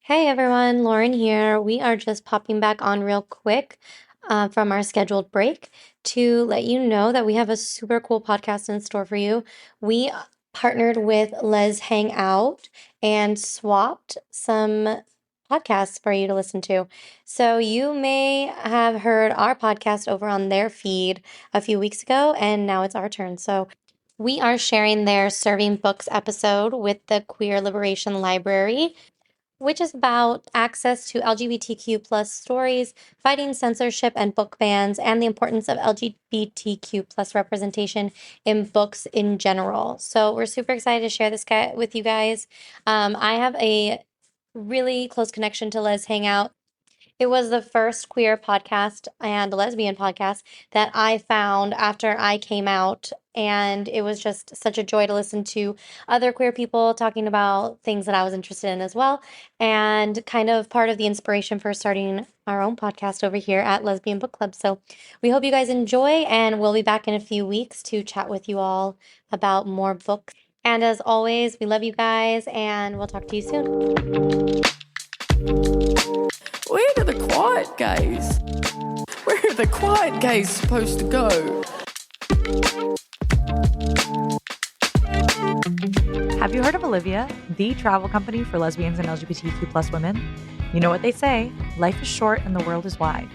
Hey everyone, Lauren here. We are just popping back on real quick from our scheduled break to let you know that we have a super cool podcast in store for you. We partnered with Lez Hang Out and swapped some podcasts for you to listen to. So you may have heard our podcast over on their feed a few weeks ago, and now it's our turn. So we are sharing their Serving Books episode with the Queer Liberation Library, which is about access to LGBTQ plus stories, fighting censorship and book bans, and the importance of LGBTQ plus representation in books in general. So we're super excited to share this with you guys. I have a really close connection to Lez Hang Out. It was the first queer podcast and lesbian podcast that I found after I came out. And it was just such a joy to listen to other queer people talking about things that I was interested in as well. And kind of part of the inspiration for starting our own podcast over here at Lesbian Book Club. So we hope you guys enjoy, and we'll be back in a few weeks to chat with you all about more books. And as always, we love you guys, and we'll talk to you soon. Where are the quiet gays? Where are the quiet gays supposed to go? Have you heard of Olivia, the travel company for lesbians and LGBTQ plus women? You know what they say, life is short and the world is wide.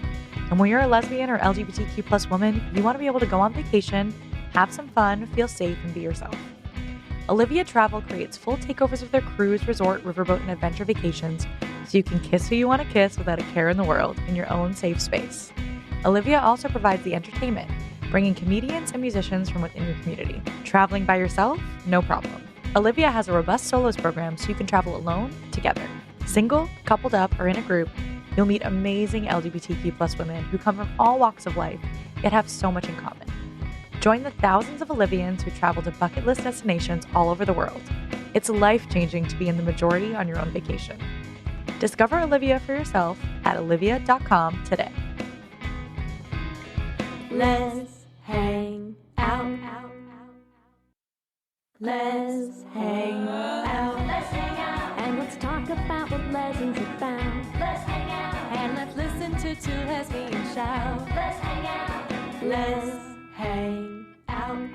And when you're a lesbian or LGBTQ plus woman, you want to be able to go on vacation, have some fun, feel safe, and be yourself. Olivia Travel creates full takeovers of their cruise, resort, riverboat, and adventure vacations so you can kiss who you want to kiss without a care in the world in your own safe space. Olivia also provides the entertainment, bringing comedians and musicians from within your community. Traveling by yourself? No problem. Olivia has a robust solos program so you can travel alone, together. Single, coupled up, or in a group, you'll meet amazing LGBTQ plus women who come from all walks of life, yet have so much in common. Join the thousands of Olivians who travel to bucket list destinations all over the world. It's life-changing to be in the majority on your own vacation. Discover Olivia for yourself at olivia.com today. Let's hang out. Let's hang out. Let's hang out. And let's talk about what lesbians have found. Let's hang out. And let's listen to two lesbians shout. Let's hang out. Let's hang out.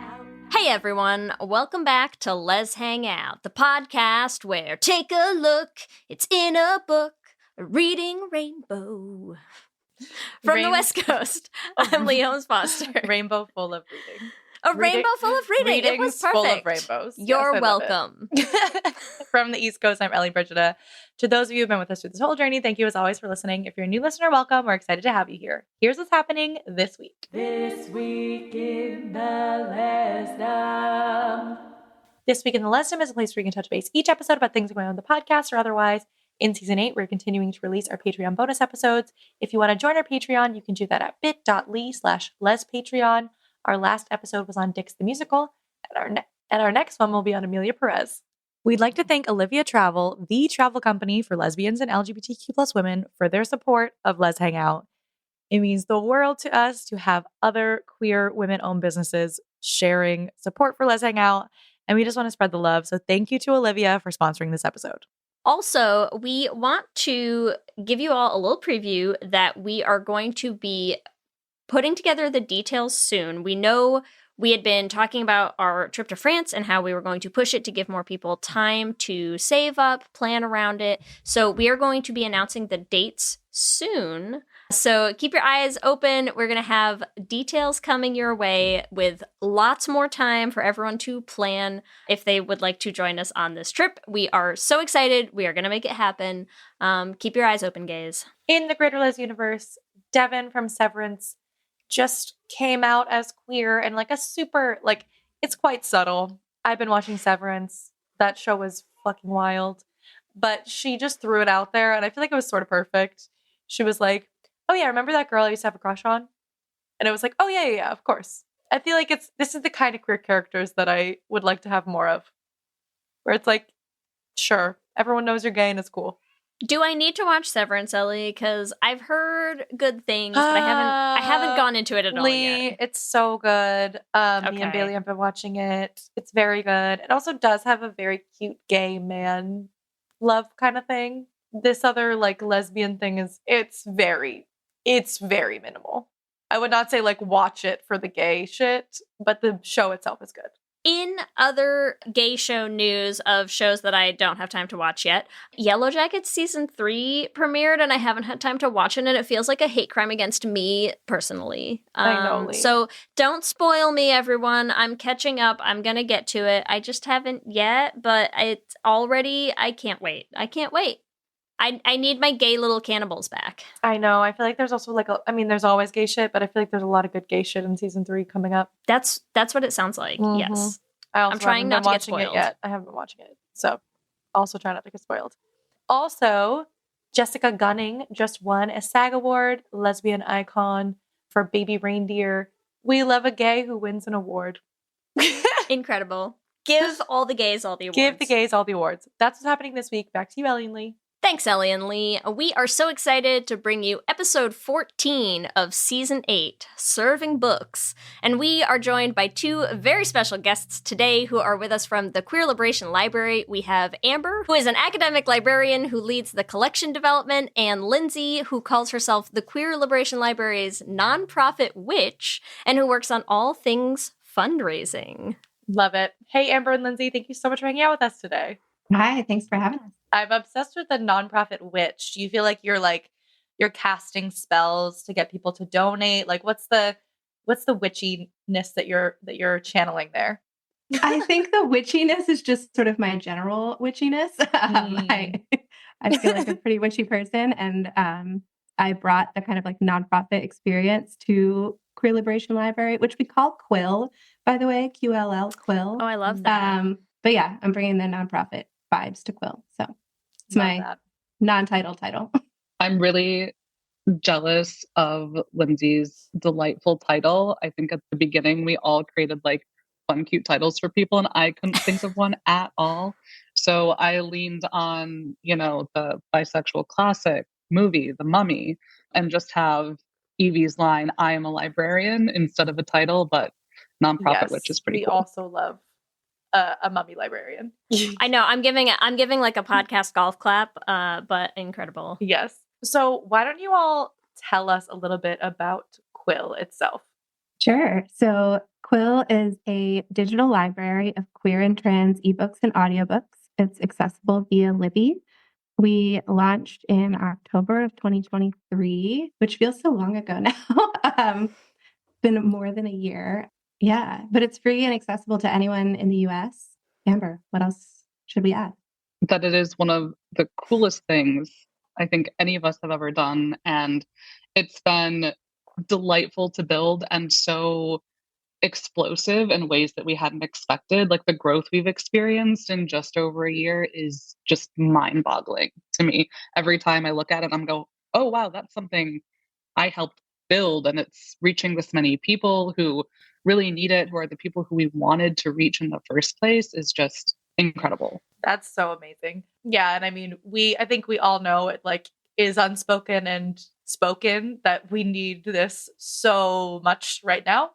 Hey everyone, welcome back to Lez Hang Out, the podcast where take a look, it's in a book, a reading rainbow. From the West Coast, I'm Leigh Foster. Rainbow full of reading. A rainbow full of reading. It was perfect. Full of rainbows. You're yes, welcome. From the East Coast, I'm Ellie Brigida. To those of you who've been with us through this whole journey, thank you as always for listening. If you're a new listener, welcome. We're excited to have you here. Here's what's happening this week. This week in the Lesdom. This week in the Lesdom is a place where you can touch base each episode about things going on in the podcast or otherwise. In Season 8, we're continuing to release our Patreon bonus episodes. If you want to join our Patreon, you can do that at bit.ly/LesPatreon. Our last episode was on Dix the Musical, and our next one will be on Amelia Perez. We'd like to thank Olivia Travel, the travel company for lesbians and LGBTQ plus women, for their support of Lez Hang Out. It means the world to us to have other queer women-owned businesses sharing support for Lez Hang Out, and we just want to spread the love. So thank you to Olivia for sponsoring this episode. Also, we want to give you all a little preview that we are going to be putting together the details soon. We know we had been talking about our trip to France and how we were going to push it to give more people time to save up, plan around it. So we are going to be announcing the dates soon. So keep your eyes open. We're going to have details coming your way with lots more time for everyone to plan if they would like to join us on this trip. We are so excited. We are going to make it happen. Keep your eyes open, gays. In the Greater Lez universe, Devin from Severance just came out as queer and like a super, like, it's quite subtle. I've been watching Severance. That show was fucking wild. But she just threw it out there, and I feel like it was sort of perfect. She was like, oh yeah, remember that girl I used to have a crush on? And it was like, oh yeah, of course. I feel like this is the kind of queer characters that I would like to have more of. Where it's like, sure, everyone knows you're gay and it's cool. Do I need to watch Severance, Ellie? Because I've heard good things, but I haven't gone into it at all Leigh, yet. it's so good. Me and Bailey have been watching it. It's very good. It also does have a very cute gay man love kind of thing. this other like lesbian thing it's very minimal. I would not say like watch it for the gay shit, but the show itself is good. In other gay show news of shows that I don't have time to watch yet, Yellow Jackets season 3 premiered, and I haven't had time to watch it, and it feels like a hate crime against me personally. I know, Leigh. So don't spoil me, everyone. I'm catching up. I'm gonna get to it. I just haven't yet, but it's already. I can't wait. I need my gay little cannibals back. I know. I feel like there's also like there's always gay shit, but I feel like there's a lot of good gay shit in season 3 coming up. That's what it sounds like. Mhm. Yes. I'm trying not to get watching it spoiled. yet. I haven't been watching it, so also try not to get spoiled. Also, Jessica Gunning just won a SAG award, lesbian icon for Baby Reindeer. We love a gay who wins an award. Incredible. Give all the gays all the awards. Give the gays all the awards. That's what's happening this week. Back to you, Ellie and Leigh. Thanks, Ellie and Leigh. We are so excited to bring you episode 14 of season 8, Serving Books. And we are joined by 2 very special guests today who are with us from the Queer Liberation Library. We have Amber, who is an academic librarian who leads the collection development, and Lindsay, who calls herself the Queer Liberation Library's nonprofit witch and who works on all things fundraising. Love it. Hey, Amber and Lindsay, thank you so much for hanging out with us today. Hi, thanks for having us. I'm obsessed with the nonprofit witch. Do you feel like you're casting spells to get people to donate? Like what's the witchiness that you're channeling there? I think the witchiness is just sort of my general witchiness. I feel like a pretty witchy person, and I brought the kind of like nonprofit experience to Queer Liberation Library, which we call Quill, by the way, QLL, Quill. Oh, I love that. But yeah, I'm bringing the nonprofit vibes to Quill. So it's my non-title title. I'm really jealous of Lindsay's delightful title. I think at the beginning we all created like fun, cute titles for people, and I couldn't think of one at all. So I leaned on, the bisexual classic movie, The Mummy, and just have Evie's line, "I am a librarian," instead of a title, but nonprofit, which is pretty cool. We also love a mummy librarian. I know. I'm giving like a podcast golf clap, but incredible. Yes. So why don't you all tell us a little bit about Quill itself? Sure. So Quill is a digital library of queer and trans ebooks and audiobooks. It's accessible via Libby. We launched in October of 2023, which feels so long ago now. Been more than a year. Yeah, but it's free and accessible to anyone in the US. Amber, what else should we add? That it is one of the coolest things I think any of us have ever done. And it's been delightful to build and so explosive in ways that we hadn't expected. Like the growth we've experienced in just over a year is just mind-boggling to me. Every time I look at it, I'm go, oh, wow, that's something I helped build. And it's reaching this many people who really need it, who are the people who we wanted to reach in the first place, is just incredible. That's so amazing. Yeah. And I think we all know it like is unspoken and spoken that we need this so much right now,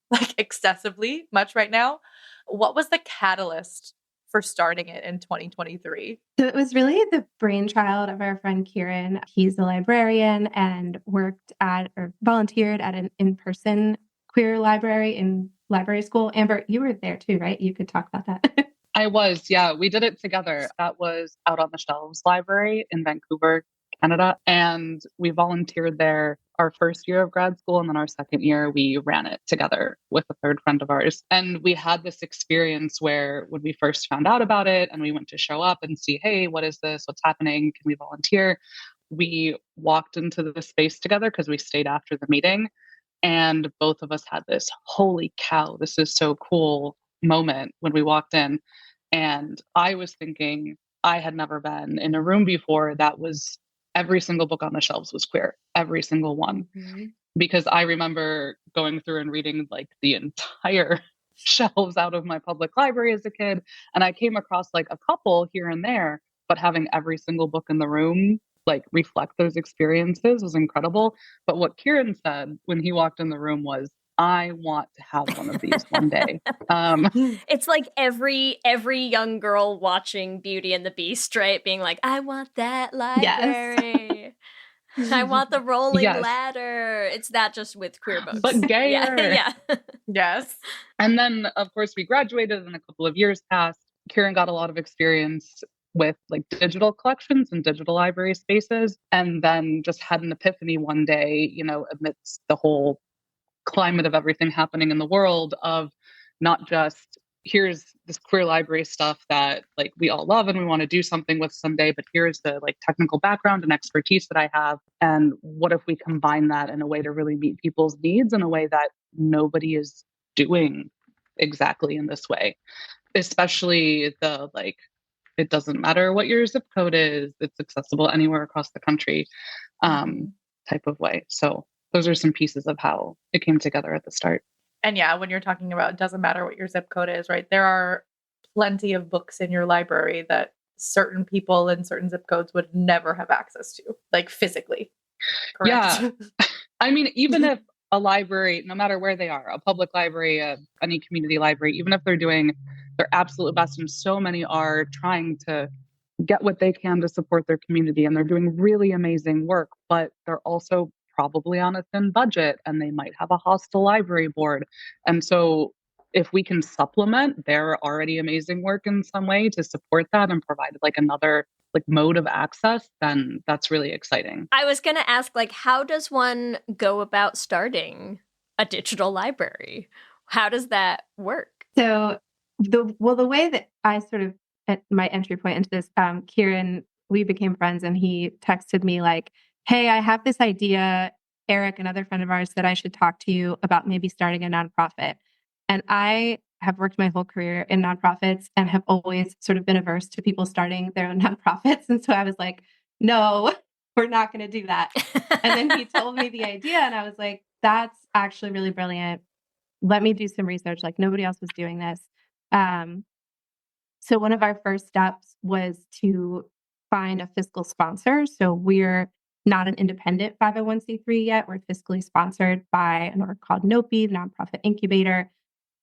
like excessively much right now. What was the catalyst for starting it in 2023? So it was really the brainchild of our friend Kieran. He's a librarian and worked at or volunteered at an in-person queer library in library school. Amber, you were there too, right? You could talk about that. I was, yeah. We did it together. That was Out on the Shelves Library in Vancouver, Canada. And we volunteered there our first year of grad school. And then our second year, we ran it together with a third friend of ours. And we had this experience where when we first found out about it and we went to show up and see, hey, what is this? What's happening? Can we volunteer? We walked into the space together because we stayed after the meeting. And both of us had this, holy cow, this is so cool moment when we walked in. And I was thinking I had never been in a room before that was every single book on the shelves was queer, every single one. Mm-hmm. Because I remember going through and reading like the entire shelves out of my public library as a kid. And I came across like a couple here and there, but having every single book in the room like reflect those experiences was incredible. But what Kieran said when he walked in the room was, I want to have one of these one day. It's like every young girl watching Beauty and the Beast, right? Being like, I want that library. I want the rolling Yes. ladder. It's that just with queer books. But gayer. Yeah. Yes. And then, of course, we graduated and a couple of years passed. Kieran got a lot of experience with like digital collections and digital library spaces. And then just had an epiphany one day, you know, amidst the whole climate of everything happening in the world, of not just here's this queer library stuff that like we all love and we want to do something with someday, but here's the like technical background and expertise that I have. And what if we combine that in a way to really meet people's needs in a way that nobody is doing exactly in this way, especially the like, it doesn't matter what your zip code is, it's accessible anywhere across the country type of way. So those are some pieces of how it came together at the start. And yeah, when you're talking about it doesn't matter what your zip code is, right? There are plenty of books in your library that certain people in certain zip codes would never have access to, like physically. Correct? Yeah. I mean, even if a library, no matter where they are, a public library, any community library, even if they're doing their absolute best, and so many are trying to get what they can to support their community, and they're doing really amazing work, but they're also probably on a thin budget and they might have a hostile library board. And so if we can supplement their already amazing work in some way to support that and provide like another like mode of access, then that's really exciting. I was going to ask, like, how does one go about starting a digital library? How does that work? So the way that I sort of, at my entry point into this, Kieran, we became friends and he texted me like, hey, I have this idea, Eric, another friend of ours, that I should talk to you about maybe starting a nonprofit. And I have worked my whole career in nonprofits and have always sort of been averse to people starting their own nonprofits. And so I was like, no, we're not going to do that. And then he told me the idea and I was like, that's actually really brilliant. Let me do some research. Like nobody else was doing this. So one of our first steps was to find a fiscal sponsor. So we're not an independent 501c3 yet. We're fiscally sponsored by an org called NOPI, the Nonprofit Incubator.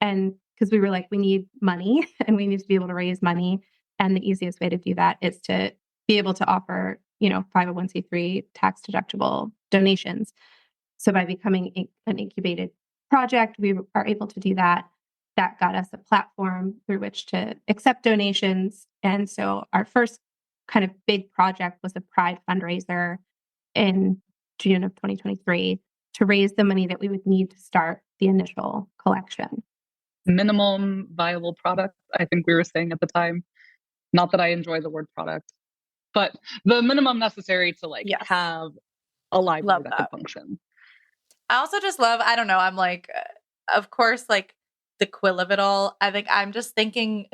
And because we were like, we need money and we need to be able to raise money. And the easiest way to do that is to be able to offer, 501c3 tax deductible donations. So by becoming an incubated project, we are able to do that. That got us a platform through which to accept donations. And so our first kind of big project was a Pride fundraiser in June of 2023 to raise the money that we would need to start the initial collection. Minimum viable product, I think we were saying at the time. Not that I enjoy the word product, but the minimum necessary to have a library that could function. I also just love, I don't know, I'm like, of course, like the quill of it all. I think I'm just thinking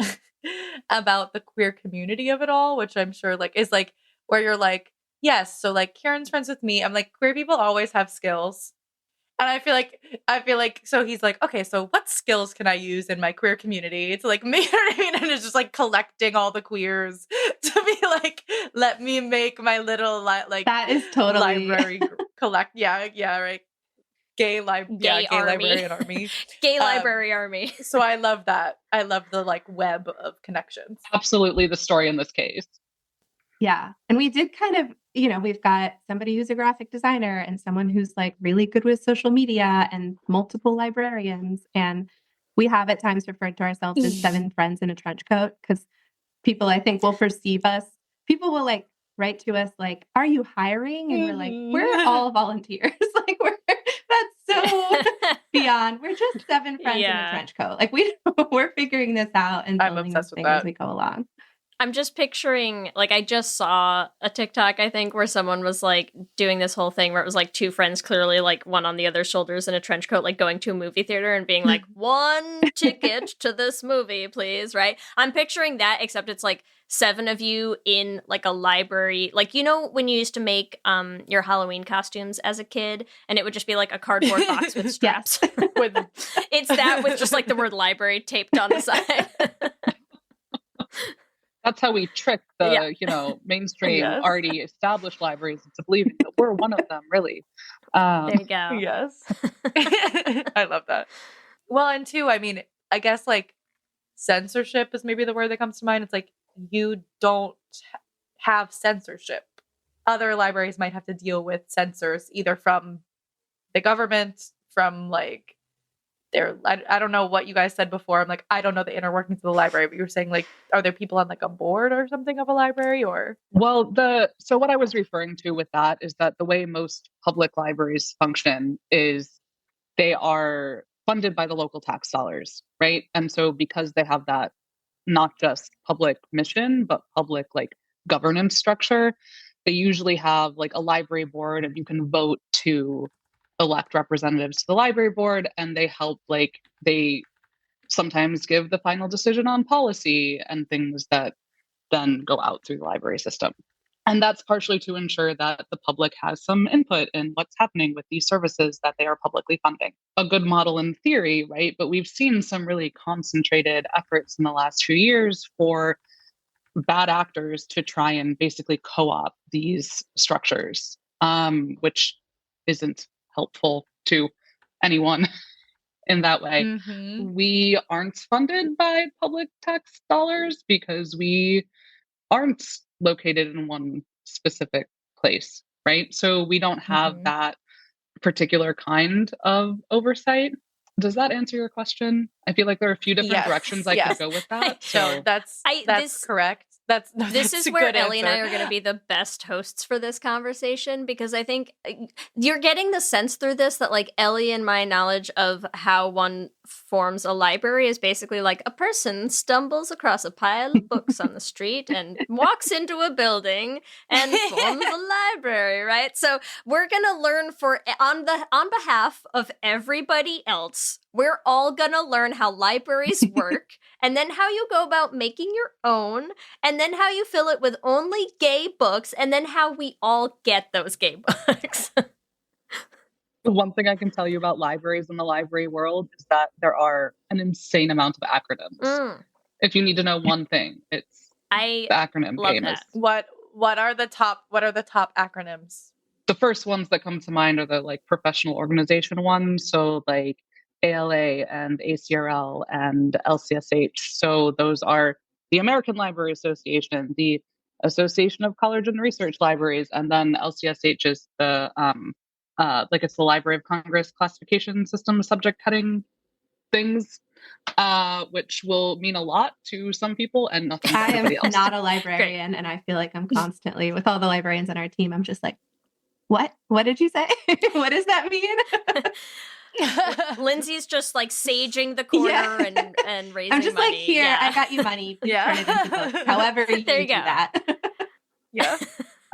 about the queer community of it all, which I'm sure like is like where you're like, yes, so like Kieran's friends with me. I'm like, queer people always have skills. And I feel like, so he's like, okay, so what skills can I use in my queer community? It's like, me, you know what I mean? And it's just like collecting all the queers to be like, let me make my little, like, that is totally library collect. Yeah, right. Gay librarian army. Gay library army. So I love that. I love the like web of connections. Absolutely the story in this case. Yeah. And we did kind of, we've got somebody who's a graphic designer and someone who's like really good with social media and multiple librarians. And we have at times referred to ourselves as 7 friends in a trench coat because people, I think, will perceive us. People will like write to us like, are you hiring? And we're like, we're all volunteers. Like that's so beyond. We're just 7 friends in a trench coat. Like we're figuring this out and building this thing as we go along. I'm just picturing, like, I just saw a TikTok, I think, where someone was, like, doing this whole thing where it was, like, 2 friends clearly, like, one on the other's shoulders in a trench coat, like, going to a movie theater and being like, 1 ticket to this movie, please, right? I'm picturing that, except it's, like, 7 of you in, like, a library. Like, when you used to make your Halloween costumes as a kid, and it would just be, like, a cardboard box with straps? It's that with just, like, the word library taped on the side. That's how we trick the, mainstream Yes. already established libraries into believing that we're one of them, really. There you go. Yes. I love that. Well, and two, I mean, I guess like censorship is maybe the word that comes to mind. It's like you don't have censorship. Other libraries might have to deal with censors either from the government, from like I don't know what you guys said before. I'm like, I don't know the inner workings of the library, but you were saying like, are there people on like a board or something of a library or? Well, so what I was referring to with that is that the way most public libraries function is they are funded by the local tax dollars, right? And so because they have that not just public mission, but public like governance structure, they usually have like a library board and you can vote to elect representatives to the library board, and they sometimes give the final decision on policy and things that then go out through the library system. And that's partially to ensure that the public has some input in what's happening with these services that they are publicly funding. A good model in theory, right? But we've seen some really concentrated efforts in the last few years for bad actors to try and basically co-opt these structures, which isn't helpful to anyone in that way. Mm-hmm. We aren't funded by public tax dollars because we aren't located in one specific place, right? So we don't have that particular kind of oversight. Does that answer your question? I feel like there are a few different directions I could go with that. So that's correct. This is where Ellie and I are going to be the best hosts for this conversation, because I think you're getting the sense through this that like Ellie and my knowledge of how one forms a library is basically like a person stumbles across a pile of books on the street and walks into a building and forms a library, right? So we're going to learn on behalf of everybody else, we're all going to learn how libraries work, and then how you go about making your own, and then how you fill it with only gay books, and then how we all get those gay books. One thing I can tell you about libraries in the library world is that there are an insane amount of acronyms. If you need to know one thing, it's the acronym game. What are the top acronyms? The first ones that come to mind are the like professional organization ones. So like ALA and ACRL and LCSH. So those are the American Library Association, the Association of College and Research Libraries, and then LCSH is the it's the Library of Congress classification system subject heading things, which will mean a lot to some people and nothing to everybody else. I am not a librarian, and I feel like I'm constantly with all the librarians on our team. I'm just like, what? What did you say? What does that mean? Lindsay's just like saging the corner and raising money. I'm just like, here, I got you money. Turn it into books. However you there you do go. that. Yeah,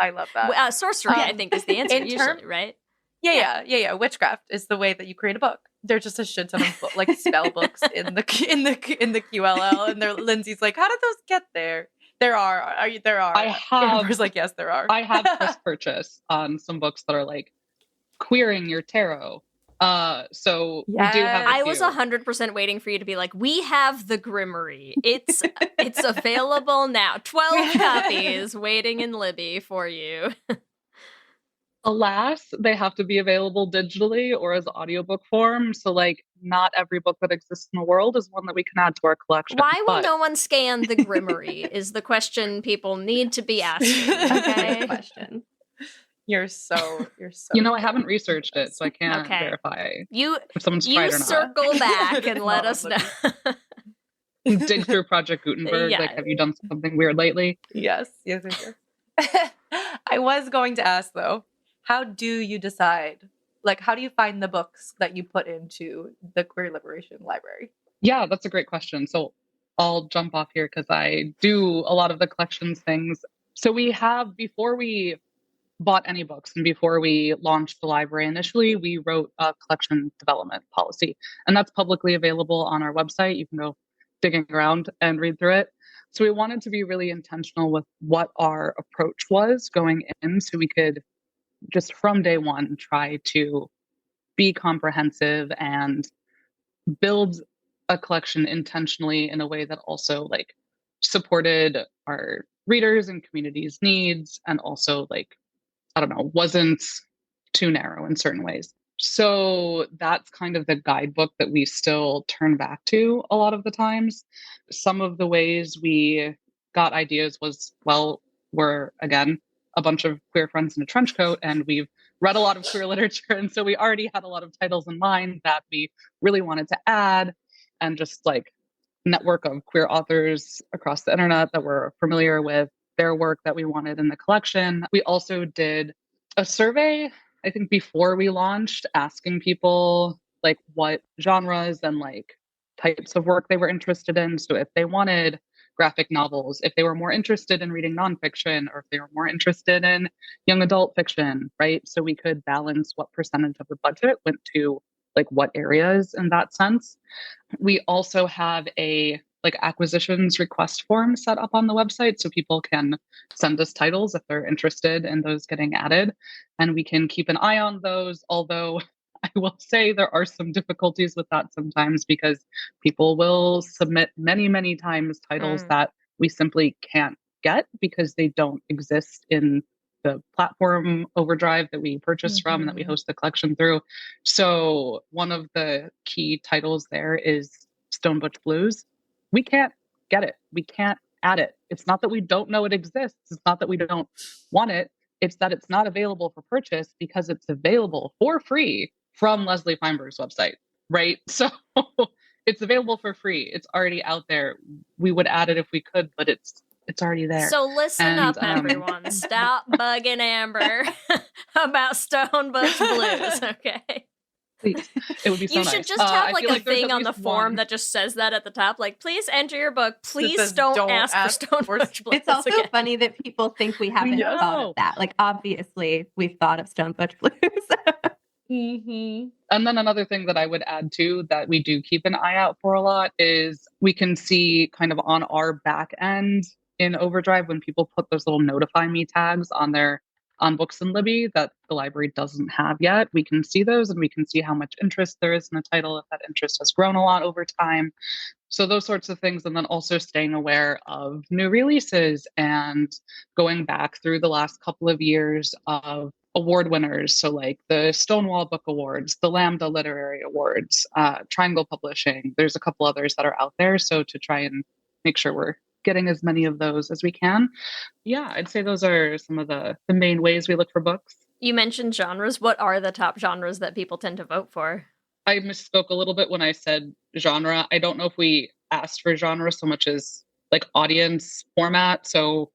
I love that. Sorcery, I think, is the answer usually, right? Yeah. Witchcraft is the way that you create a book. There's just a shit ton of like spell books in the QLL, and Lindsay's like, how did those get there? There are. I have. Amber's like, yes, there are. I have just purchased on some books that are like queering your tarot. So we do have. I was 100% waiting for you to be like, we have the Grimoire. It's available now. 12 copies waiting in Libby for you. Alas, they have to be available digitally or as audiobook form. So like not every book that exists in the world is one that we can add to our collection. Why will no one scan the Grimoire is the question people need to be asking. Okay. Question. You're so. I haven't researched it, so I can't verify if someone's tried or not. Circle back and let us know. Dig through Project Gutenberg. Yeah. Like, have you done something weird lately? Yes. I was going to ask though, how do you decide? Like, how do you find the books that you put into the Queer Liberation Library? Yeah, that's a great question. So I'll jump off here because I do a lot of the collections things. So before we bought any books and before we launched the library initially, we wrote a collection development policy, and that's publicly available on our website. You can go digging around and read through it. So we wanted to be really intentional with what our approach was going in, so we could just from day one try to be comprehensive and build a collection intentionally in a way that also like supported our readers and community's needs, and also like, I don't know, wasn't too narrow in certain ways. So that's kind of the guidebook that we still turn back to a lot of the times. Some of the ways we got ideas was, well, we're again a bunch of queer friends in a trench coat, and we've read a lot of queer literature. And so we already had a lot of titles in mind that we really wanted to add, and just like network of queer authors across the internet that we're familiar with their work that we wanted in the collection. We also did a survey, I think, before we launched, asking people like what genres and like types of work they were interested in. So if they wanted graphic novels, if they were more interested in reading nonfiction, or if they were more interested in young adult fiction, right? So we could balance what percentage of the budget went to like what areas in that sense. We also have a like acquisitions request form set up on the website, so people can send us titles if they're interested in those getting added, and we can keep an eye on those. Although I will say there are some difficulties with that sometimes, because people will submit many times titles that we simply can't get because they don't exist in the platform Overdrive that we purchase from and that we host the collection through. So one of the key titles there is Stone Butch Blues. We can't get it. We can't add it. It's not that we don't know it exists. It's not that we don't want it. It's that it's not available for purchase because it's available for free from Leslie Feinberg's website, right? So it's available for free. It's already out there. We would add it if we could, but it's already there. So listen up, everyone. Stop bugging Amber about Stone Butch Blues, okay? Please. It would be so You nice. should just have like a like thing on the form that just says that at the top, like, please enter your book. Please don't ask for Stone Butch Blues. It's also again. funny that people think we haven't thought of that. Like, obviously, we've thought of Stone Butch Blues. And then another thing that I would add too, that we do keep an eye out for a lot, is we can see kind of on our back end in Overdrive when people put those little notify me tags on books in Libby that the library doesn't have yet. We can see those, and we can see how much interest there is in the title, if that interest has grown a lot over time. So those sorts of things. And then also staying aware of new releases and going back through the last couple of years of award winners. So like the Stonewall Book Awards, the Lambda Literary Awards, Triangle Publishing. There's a couple others that are out there. So to try and make sure we're getting as many of those as we can. Yeah, I'd say those are some of the main ways we look for books. You mentioned genres. What are the top genres that people tend to vote for? I misspoke a little bit when I said genre. I don't know if we asked for genre so much as like audience format. So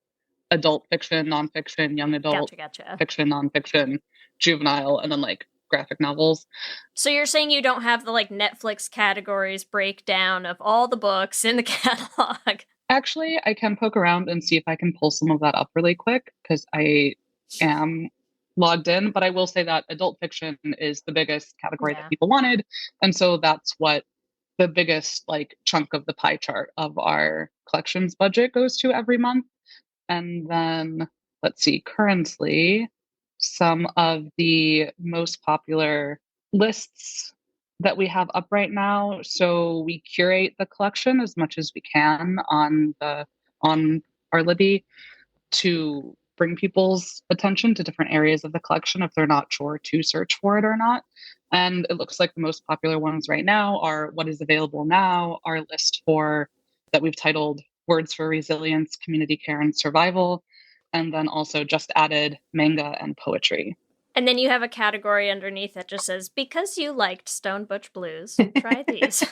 adult fiction, nonfiction, young adult Gotcha. fiction, nonfiction, juvenile, and then like graphic novels. So you're saying you don't have the like Netflix categories breakdown of all the books in the catalog? Actually, I can poke around and see if I can pull some of that up really quick, because I am logged in. But I will say that adult fiction is the biggest category that people wanted. And so that's what the biggest like chunk of the pie chart of our collections budget goes to every month. And then let's see, currently some of the most popular lists that we have up right now. So we curate the collection as much as we can on our Libby to bring people's attention to different areas of the collection if they're not sure to search for it or not. And it looks like the most popular ones right now are what is available now, our list for that we've titled Words for Resilience, Community Care, and Survival, and then also just added manga and poetry. And then you have a category underneath that just says, because you liked Stone Butch Blues, try these.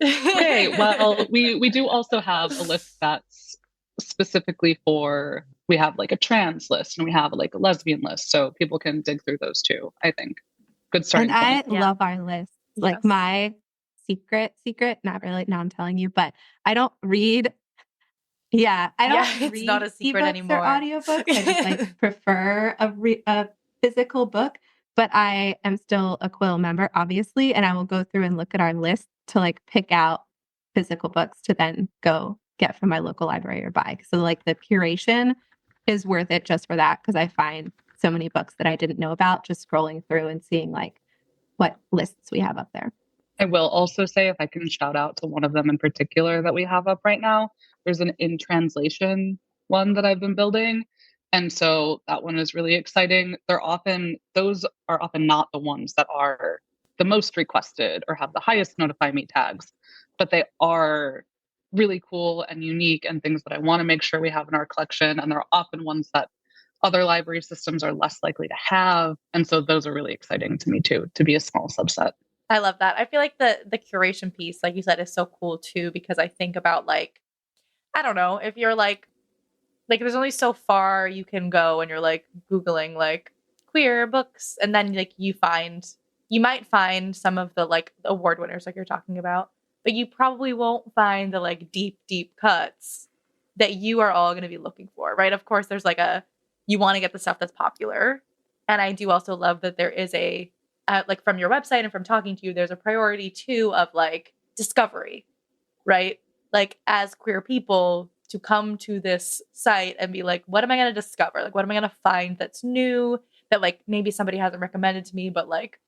Okay, well, we do also have a list that's specifically for, we have like a trans list and we have like a lesbian list, so people can dig through those too, I think. Good starting And point. I love our list. Like my secret, not really, now I'm telling you, but I don't read. Yeah, I don't read it's not a secret ebooks anymore. or audiobooks. I just like prefer a physical book, but I am still a Quill member, obviously, and I will go through and look at our list to like pick out physical books to then go get from my local library or buy. So like the curation is worth it just for that, because I find so many books that I didn't know about just scrolling through and seeing like what lists we have up there. I will also say, if I can shout out to one of them in particular that we have up right now, there's an in translation one that I've been building. And so that one is really exciting. Those are often not the ones that are the most requested or have the highest notify me tags, but they are really cool and unique and things that I want to make sure we have in our collection. And they're often ones that other library systems are less likely to have. And so those are really exciting to me too, to be a small subset. I love that. I feel like the curation piece, like you said, is so cool too, because I think about like, I don't know, if you're like there's only so far you can go and you're like Googling like queer books, and then like you might find some of the like award winners like you're talking about, but you probably won't find the like deep cuts that you are all going to be looking for, right? Of course, there's like you want to get the stuff that's popular. And I do also love that there is like from your website and from talking to you, there's a priority too of like discovery, right? Like as queer people to come to this site and be like, what am I going to discover? Like, what am I going to find that's new that like maybe somebody hasn't recommended to me, but like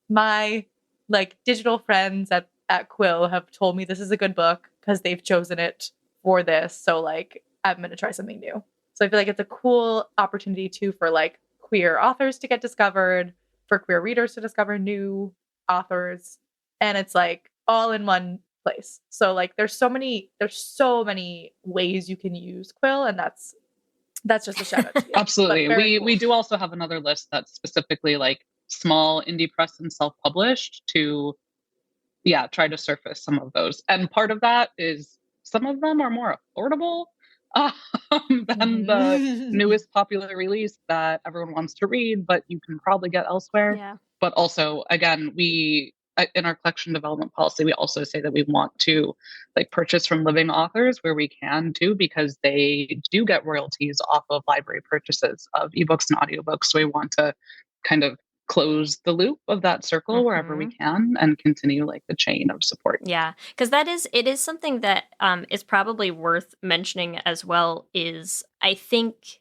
my like digital friends at Quill have told me this is a good book because they've chosen it for this. So like, I'm going to try something new. So I feel like it's a cool opportunity too for like queer authors to get discovered, for queer readers to discover new authors. And it's like all in one place. So like there's so many ways you can use Quill, and that's just a shout out to you. Absolutely. Cool. We do also have another list that's specifically like small indie press and self-published to try to surface some of those. And part of that is some of them are more affordable than the newest popular release that everyone wants to read, but you can probably get elsewhere. Yeah. But also, again, in our collection development policy, we also say that we want to like purchase from living authors where we can too, because they do get royalties off of library purchases of ebooks and audiobooks. So we want to kind of close the loop of that circle wherever we can and continue like the chain of support. Yeah, because it is something that is probably worth mentioning as well. Is I think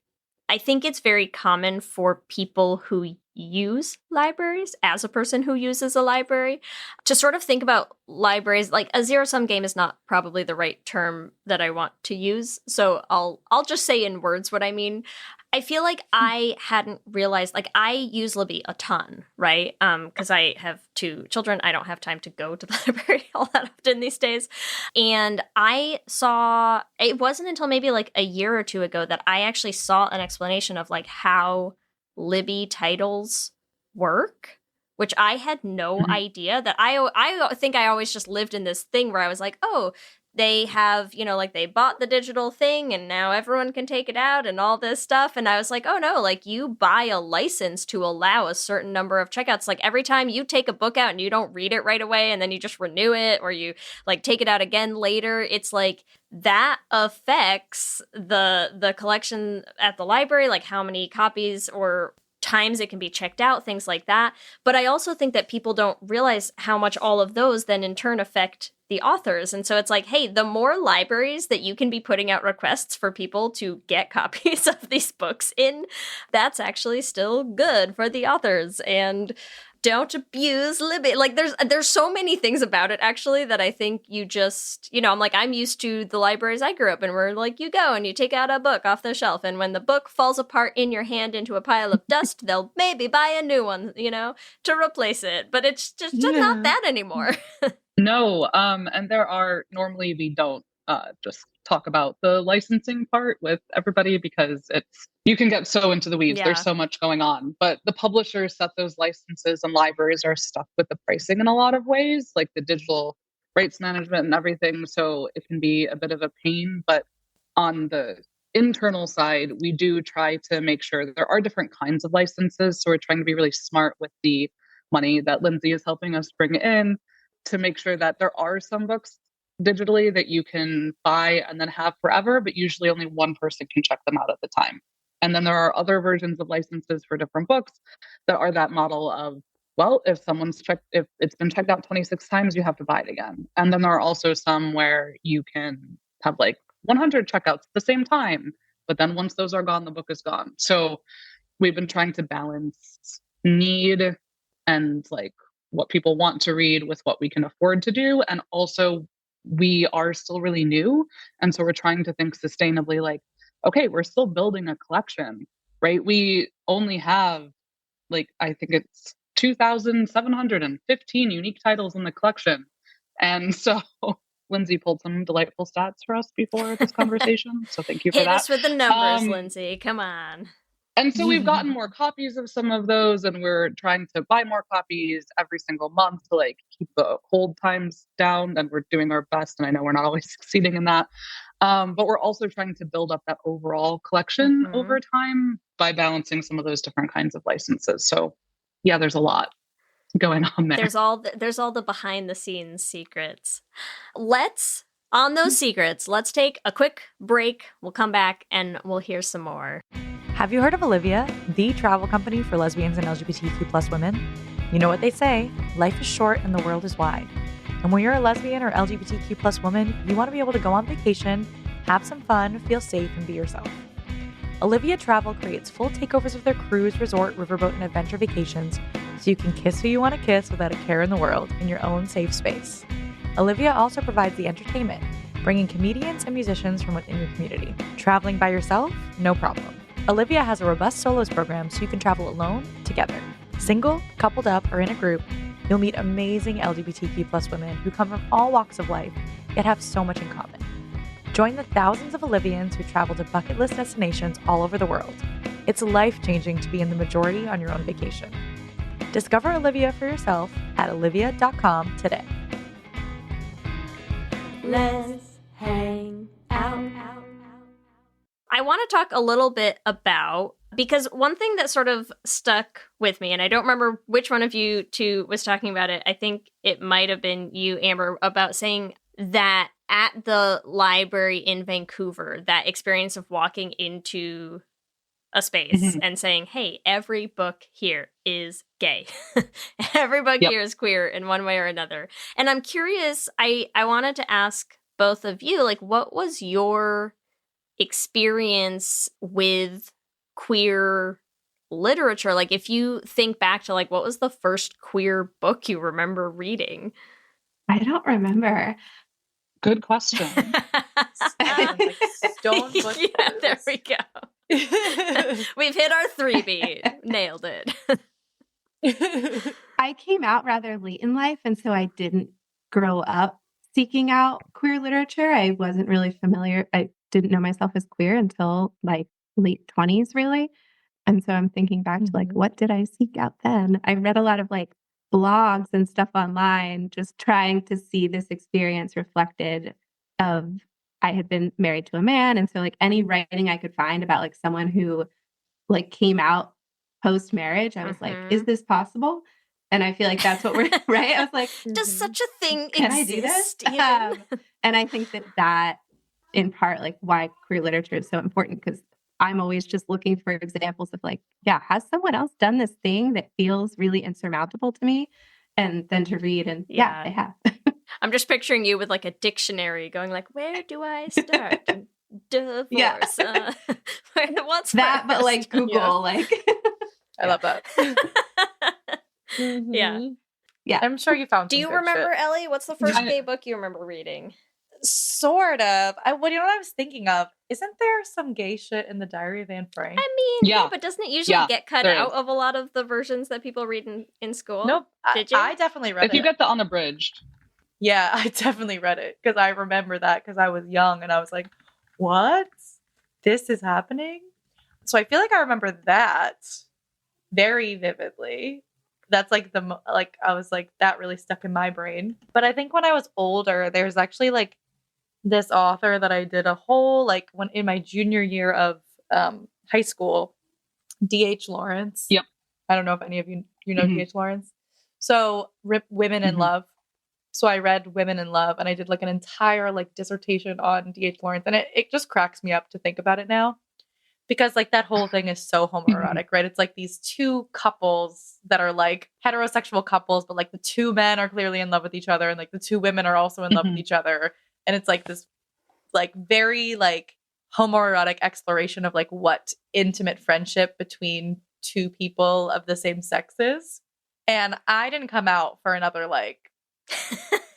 it's very common for people who use libraries, as a person who uses a library, to sort of think about libraries like a zero-sum game is not probably the right term that I want to use. So I'll just say in words what I mean. I feel like I hadn't realized, like I use Libby a ton, right? Because I have 2 children. I don't have time to go to the library all that often these days. And it wasn't until maybe like a year or 2 ago that I actually saw an explanation of like how Libby titles work, which I had no idea. That I think I always just lived in this thing where I was like, oh, they have, like they bought the digital thing and now everyone can take it out and all this stuff. And I was like, oh no, like you buy a license to allow a certain number of checkouts. Like every time you take a book out and you don't read it right away and then you just renew it or you like take it out again later, it's like that affects the collection at the library, like how many copies or times it can be checked out, things like that. But I also think that people don't realize how much all of those then in turn affect the authors. And so it's like, hey, the more libraries that you can be putting out requests for people to get copies of these books in, that's actually still good for the authors. And don't abuse Libby. Like there's so many things about it actually that I think you just, I'm like, I'm used to the libraries I grew up in where like you go and you take out a book off the shelf and when the book falls apart in your hand into a pile of dust, they'll maybe buy a new one, to replace it. But it's just not that anymore. No, and normally we don't just talk about the licensing part with everybody because you can get so into the weeds. Yeah. There's so much going on, but the publishers set those licenses and libraries are stuck with the pricing in a lot of ways, like the digital rights management and everything. So it can be a bit of a pain, but on the internal side, we do try to make sure that there are different kinds of licenses. So we're trying to be really smart with the money that Lindsay is helping us bring in to make sure that there are some books digitally that you can buy and then have forever, but usually only one person can check them out at the time. And then there are other versions of licenses for different books that are that model of, well, if it's been checked out 26 times, you have to buy it again. And then there are also some where you can have like 100 checkouts at the same time, but then once those are gone, the book is gone. So we've been trying to balance need and like what people want to read with what we can afford to do. And also, we are still really new. And so we're trying to think sustainably, like, okay, we're still building a collection, right? We only have, like, I think it's 2,715 unique titles in the collection. And so Lindsay pulled some delightful stats for us before this conversation. So thank you for Hit that. us with the numbers, Lindsay. Come on. And so we've gotten more copies of some of those, and we're trying to buy more copies every single month to like keep the hold times down. And we're doing our best. And I know we're not always succeeding in that. But we're also trying to build up that overall collection over time by balancing some of those different kinds of licenses. So yeah, there's a lot going on there. There's all the behind the scenes secrets. On those secrets, let's take a quick break. We'll come back and we'll hear some more. Have you heard of Olivia, the travel company for lesbians and LGBTQ plus women? You know what they say, life is short and the world is wide. And when you're a lesbian or LGBTQ plus woman, you want to be able to go on vacation, have some fun, feel safe, and be yourself. Olivia Travel creates full takeovers of their cruise, resort, riverboat, and adventure vacations so you can kiss who you want to kiss without a care in the world in your own safe space. Olivia also provides the entertainment, bringing comedians and musicians from within your community. Traveling by yourself? No problem. Olivia has a robust solos program so you can travel alone, together. Single, coupled up, or in a group, you'll meet amazing LGBTQ plus women who come from all walks of life, yet have so much in common. Join the thousands of Olivians who travel to bucket list destinations all over the world. It's life-changing to be in the majority on your own vacation. Discover Olivia for yourself at olivia.com today. Let's hang out. I want to talk a little bit about, because one thing that sort of stuck with me, and I don't remember which one of you two was talking about it. I think it might have been you, Amber, about saying that at the library in Vancouver, that experience of walking into a space and saying, hey, every book here is gay. Every book here is queer in one way or another. And I'm curious, I wanted to ask both of you, like, what was your experience with queer literature? Like, if you think back to, like, what was the first queer book you remember reading? I don't remember. Good question. Stone bushes. Yeah, there we go. We've hit our 3B. Nailed it. I came out rather late in life, and so I didn't grow up seeking out queer literature. I wasn't really familiar. I didn't know myself as queer until like late 20s, really. And so I'm thinking back to like, what did I seek out then? I read a lot of like blogs and stuff online, just trying to see this experience reflected of I had been married to a man. And so like any writing I could find about like someone who like came out post marriage, I was like, is this possible? And I feel like that's what we're right. I was like, does such a thing can exist? I do this? And I think that in part, like why queer literature is so important, because I'm always just looking for examples of like, yeah, has someone else done this thing that feels really insurmountable to me? And then to read and yeah they have. I'm just picturing you with like a dictionary going like, where do I start? Divorce. Yeah. What's that, first? but like Google, like. I love that. Yeah. Yeah. I'm sure you found Do some you good remember, shit. Ellie? What's the first gay book you remember reading? Sort of. You know what I was thinking of? Isn't there some gay shit in the Diary of Anne Frank? I mean, yeah, Yeah. but doesn't it usually get cut there out is. of a lot of the versions that people read in school? Nope. Did you? I definitely read If it. you get the unabridged. Yeah, I definitely read it because I remember that because I was young and I was like, what? This is happening? So I feel like I remember that very vividly. That's like I was like, that really stuck in my brain. But I think when I was older, there's actually like this author that I did a whole, like when in my junior year of high school, D.H. Lawrence. Yep. I don't know if any of you know D.H. Lawrence. So Women in Love. So I read Women in Love and I did like an entire like dissertation on D.H. Lawrence. And it just cracks me up to think about it now. Because like that whole thing is so homoerotic, right? It's like these two couples that are like heterosexual couples, but like the two men are clearly in love with each other and like the two women are also in love with each other. And it's like this like very like homoerotic exploration of like what intimate friendship between two people of the same sex is. And I didn't come out for another like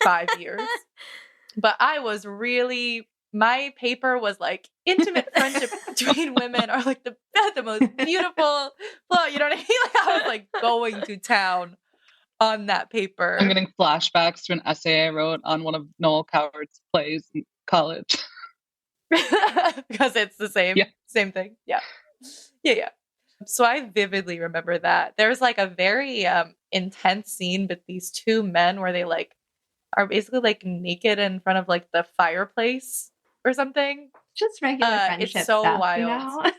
5 years. But I was really, my paper was like intimate friendship between women are like the most beautiful. Well, you know what I mean? Like I was like going to town on that paper. I'm getting flashbacks to an essay I wrote on one of Noel Coward's plays in college. Because it's the same thing. Yeah. So I vividly remember that. There's like a very intense scene with these two men where they like are basically like naked in front of like the fireplace or something. Just regular friendship it's so stuff, wild.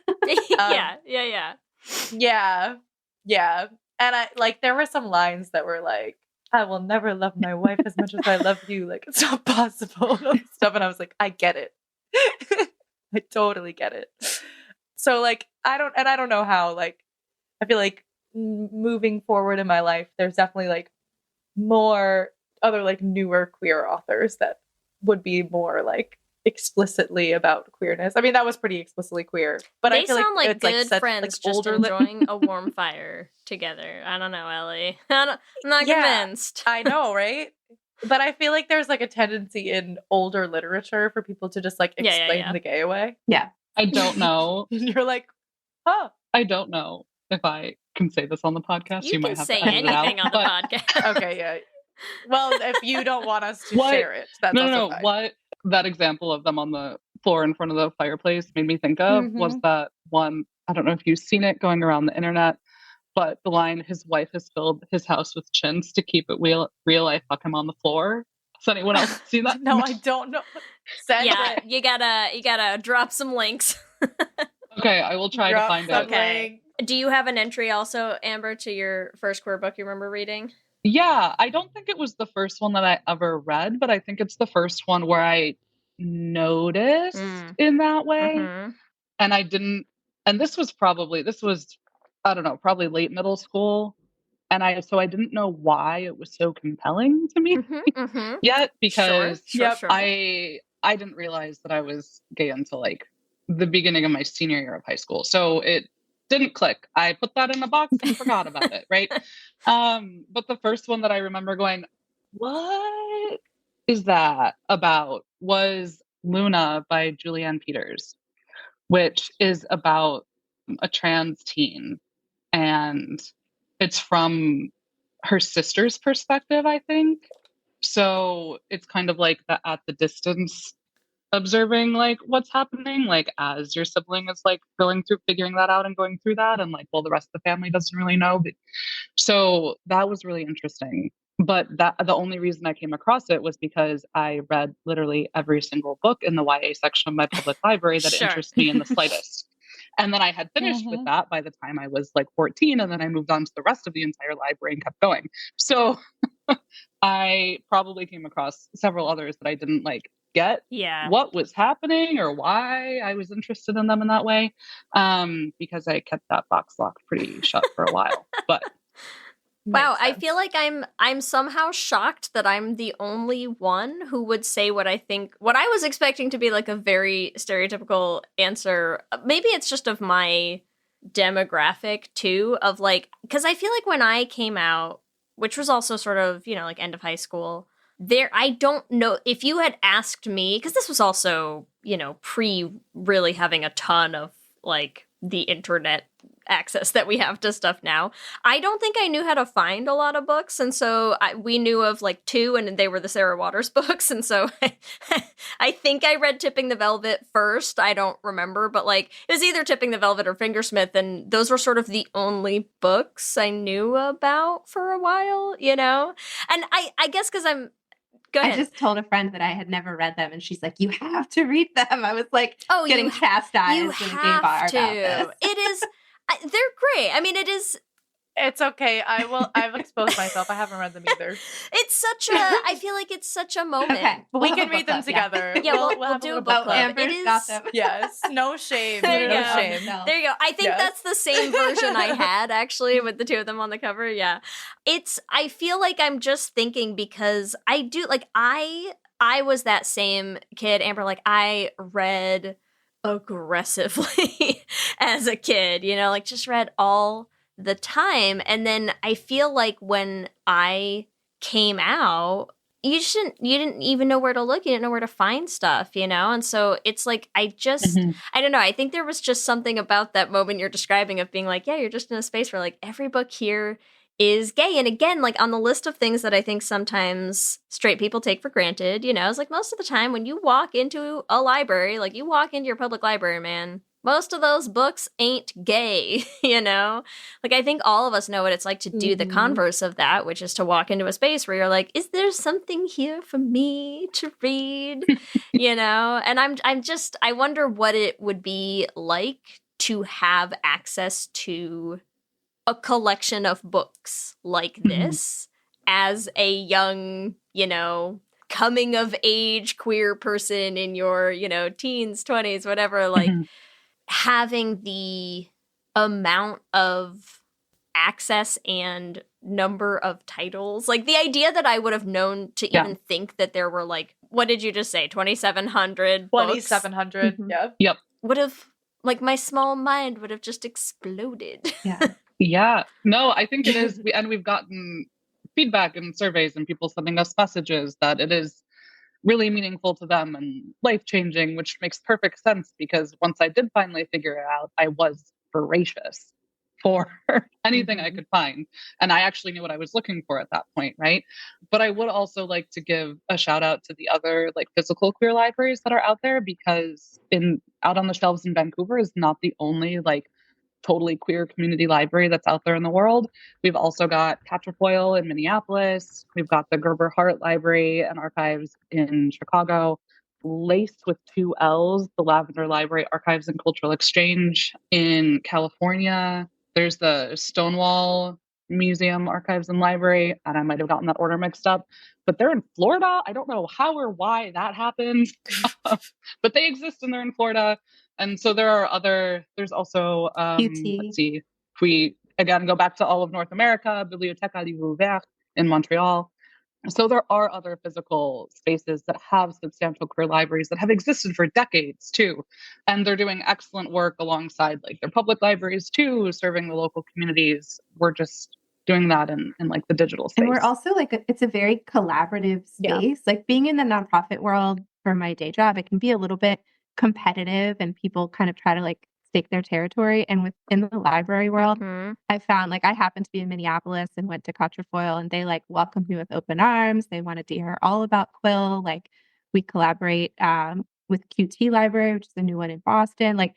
Yeah. And I like there were some lines that were like, I will never love my wife as much as I love you. Like it's not possible. Stuff. And I was like, I get it. I totally get it. So like I don't know how, like I feel like moving forward in my life, there's definitely like more other like newer queer authors that would be more like explicitly about queerness. I mean, that was pretty explicitly queer, but they I feel sound like it's good such, friends like, just older enjoying a warm fire together. I don't know, Ellie. I'm not convinced. I know, right? But I feel like there's like a tendency in older literature for people to just like explain the gay away. Yeah. I don't know. And you're like, huh. I don't know if I can say this on the podcast. You might can have say to edit it out, anything on the but- podcast. Okay, yeah. Well, if you don't want us to share it, that's also fine. What that example of them on the floor in front of the fireplace made me think of was that one, I don't know if you've seen it going around the internet, but the line, his wife has filled his house with chins to keep it real, I fuck him on the floor. Has anyone else seen that? No, I don't know. Send it. You gotta drop some links. Okay, I will try to find it. Okay. Do you have an entry also, Amber, to your first queer book you remember reading? Yeah, I don't think it was the first one that I ever read, but I think it's the first one where I noticed in that way. And I didn't, and this was, I don't know, probably late middle school. And I didn't know why it was so compelling to me yet, because Sure. I didn't realize that I was gay until like the beginning of my senior year of high school. So it didn't click. I put that in a box and forgot about it, right? But the first one that I remember going, what is that about, was Luna by Julianne Peters, which is about a trans teen. And it's from her sister's perspective, I think. So it's kind of like the at the distance observing like what's happening, like as your sibling is like figuring that out and going through that, and like, well, the rest of the family doesn't really know. But so that was really interesting. But that the only reason I came across it was because I read literally every single book in the YA section of my public library that interests me in the slightest. And then I had finished with that by the time I was like 14, and then I moved on to the rest of the entire library and kept going. So I probably came across several others that I didn't like get what was happening or why I was interested in them in that way, because I kept that box locked pretty shut for a while. But wow, I feel like I'm somehow shocked that I'm the only one who would say what I was expecting to be like a very stereotypical answer. Maybe it's just of my demographic too, of like, because I feel like when I came out, which was also sort of, you know, like end of high school, I don't know if you had asked me, because this was also, you know, pre really having a ton of like the internet access that we have to stuff now. I don't think I knew how to find a lot of books, and so we knew of like two, and they were the Sarah Waters books, and so I think I read Tipping the Velvet first. I don't remember, but like it was either Tipping the Velvet or Fingersmith, and those were sort of the only books I knew about for a while, you know? And I guess because Go ahead. I just told a friend that I had never read them, and she's like, "You have to read them." I was like, getting chastised in a gay bar about this. It is. They're great. I mean, it is. It's okay. I've exposed myself. I haven't read them either. It's such a. I feel like it's such a moment. Okay, we can read them together. Yeah, we'll do a book club. It is. Yes, no shame. There you no go. shame. There you go. I think that's the same version I had actually with the two of them on the cover. Yeah, I feel like I'm just thinking because I do like I was that same kid, Amber. Like I read aggressively as a kid, you know, like just read all the time. And then I feel like when I came out, you didn't even know where to look. You didn't know where to find stuff, you know? And so it's like, I don't know. I think there was just something about that moment you're describing of being like, yeah, you're just in a space where like every book here is gay. And again, like on the list of things that I think sometimes straight people take for granted, you know, it's like most of the time when you walk into a library, like you walk into your public library, man, most of those books ain't gay, you know? Like, I think all of us know what it's like to do the converse of that, which is to walk into a space where you're like, is there something here for me to read? You know? And I wonder what it would be like to have access to a collection of books like this as a young, you know, coming of age queer person in your, you know, teens, 20s, whatever, like, having the amount of access and number of titles, like the idea that I would have known to even think that there were like, what did you just say? 2,700 books? 2,700. Yep. Would have, like, my small mind would have just exploded. Yeah. No, I think it is. We've gotten feedback and surveys and people sending us messages that it is really meaningful to them and life-changing, which makes perfect sense because once I did finally figure it out, I was voracious for anything I could find. And I actually knew what I was looking for at that point, right? But I would also like to give a shout out to the other like physical queer libraries that are out there, because out on the shelves in Vancouver is not the only like totally queer community library that's out there in the world. We've also got Quatrefoil in Minneapolis. We've got the Gerber Hart Library and Archives in Chicago. Laced with 2 L's, the Lavender Library Archives and Cultural Exchange in California. There's the Stonewall Museum Archives and Library, and I might have gotten that order mixed up, but they're in Florida. I don't know how or why that happened, but they exist and they're in Florida. And so there's also, let's see, if we again go back to all of North America, Bibliothèque Livre Ouvert in Montreal. So there are other physical spaces that have substantial queer libraries that have existed for decades too. And they're doing excellent work alongside like their public libraries too, serving the local communities. We're just doing that in like the digital space. And we're also like, it's a very collaborative space. Like being in the nonprofit world for my day job, it can be a little bit competitive and people kind of try to like stake their territory. And within the library world, I found like I happened to be in Minneapolis and went to Quatrefoil and they like welcomed me with open arms. They wanted to hear all about Quill. Like we collaborate with QT Library, which is a new one in Boston. Like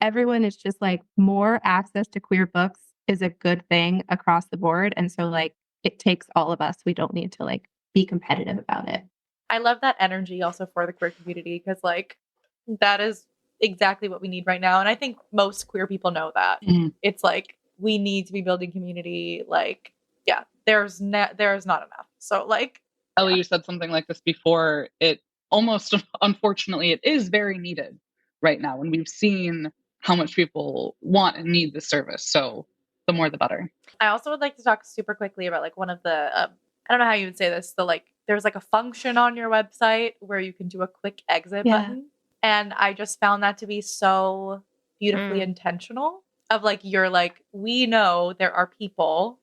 everyone is just like more access to queer books is a good thing across the board. And so like it takes all of us. We don't need to like be competitive about it. I love that energy also for the queer community because like that is exactly what we need right now. And I think most queer people know that. It's like, we need to be building community. Like, yeah, there's not enough. So like, Ellie, you said something like this before. It almost, unfortunately, it is very needed right now. And we've seen how much people want and need this service. So the more, the better. I also would like to talk super quickly about like one of the, I don't know how you would say this. There's like a function on your website where you can do a quick exit button. And I just found that to be so beautifully intentional of like, you're like, we know there are people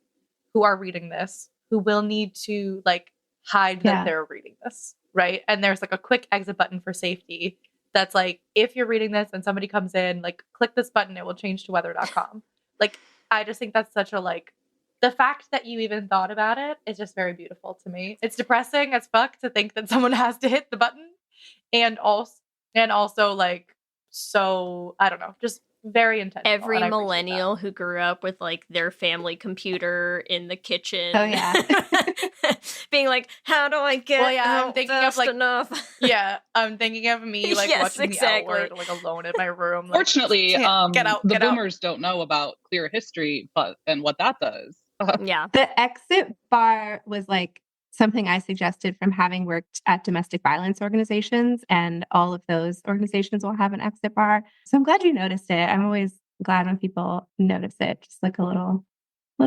who are reading this who will need to like hide that they're reading this. Right. And there's like a quick exit button for safety. That's like, if you're reading this and somebody comes in, like click this button, it will change to weather.com. Like, I just think that's such a like, the fact that you even thought about it is just very beautiful to me. It's depressing as fuck to think that someone has to hit the button and also like, so I don't know, just very intentional. Every millennial who grew up with like their family computer in the kitchen. Oh yeah. Being like, how do I get I'm thinking fast of like enough? I'm thinking of me like watching the L-Word like alone in my room. Like, fortunately, the boomers out. don't know about queer history and what that does. The exit bar was like something I suggested from having worked at domestic violence organizations, and all of those organizations will have an exit bar. So I'm glad you noticed it. I'm always glad when people notice it, just like a little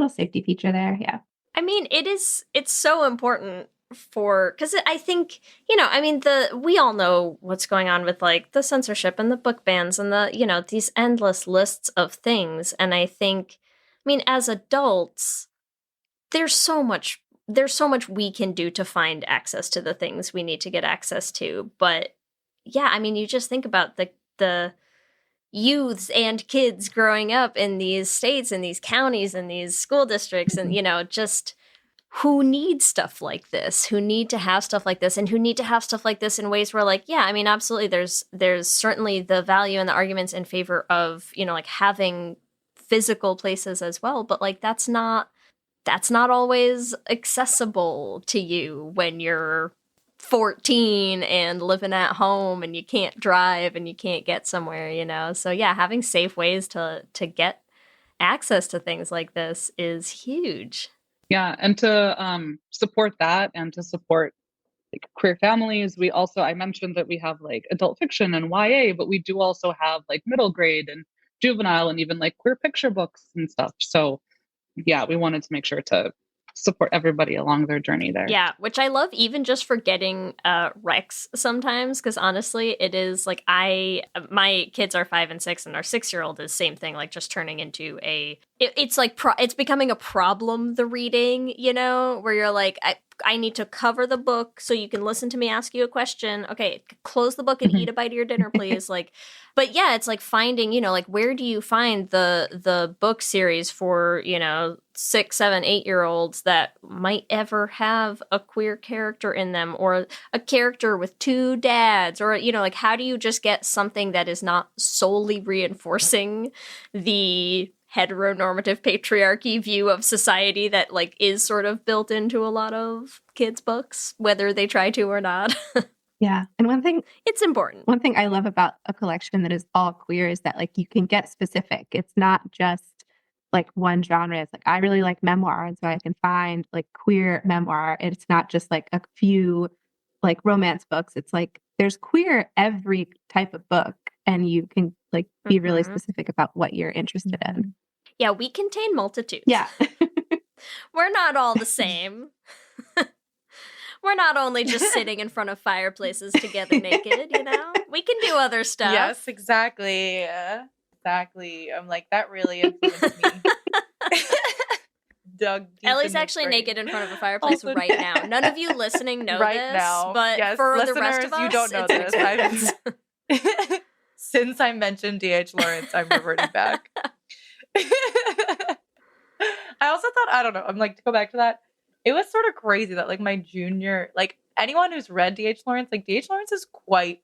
safety feature there. Yeah. I mean, it's so important because I think, you know, I mean, we all know what's going on with like the censorship and the book bans and the, you know, these endless lists of things. And I think mean, as adults, there's so much we can do to find access to the things we need to get access to. But yeah, I mean, you just think about the youths and kids growing up in these states and these counties and these school districts, and just who need stuff like this, who need to have stuff like this, and who need to have stuff like this in ways where, like, yeah, I mean, absolutely, there's certainly the value and the arguments in favor of, like, having physical places as well, but, like, that's not always accessible to you when you're 14 and living at home and you can't drive and you can't get somewhere, So yeah, having safe ways to get access to things like this is huge. Yeah, and to support that and to support like queer families, I mentioned that we have like adult fiction and YA, but we do also have like middle grade and juvenile and even like queer picture books and stuff. So yeah, we wanted to make sure to support everybody along their journey there. Yeah, which I love even just for getting recs sometimes, because honestly, it is like my kids are 5 and 6, and our 6-year-old is same thing, like just turning into it's like it's becoming a problem, the reading, where you're like, I need to cover the book so you can listen to me ask you a question. Okay, close the book and eat a bite of your dinner, please. Like, but yeah, it's like finding, like, where do you find the book series for, 6, 7, 8-year-olds that might ever have a queer character in them, or a character with 2 dads, or, like, how do you just get something that is not solely reinforcing the heteronormative patriarchy view of society that, like, is sort of built into a lot of kids' books, whether they try to or not. Yeah. And it's important. One thing I love about a collection that is all queer is that, like, you can get specific. It's not just like one genre. It's like, I really like memoir, and so I can find like queer memoir. It's not just like a few like romance books. It's like there's queer every type of book, and you can like be really specific about what you're interested in. Yeah, we contain multitudes. Yeah. We're not all the same. We're not only just sitting in front of fireplaces together naked, We can do other stuff. Yes, exactly. Exactly. I'm like, that really influenced me. Ellie's actually naked in front of a fireplace right now. None of you listening know right this, now. but yes, for the rest of us, you don't know this. Since I mentioned D.H. Lawrence, I'm reverting back. I also thought, I don't know, I'm like, to go back to that, it was sort of crazy that like my junior, like anyone who's read D.H. Lawrence, like D.H. Lawrence is quite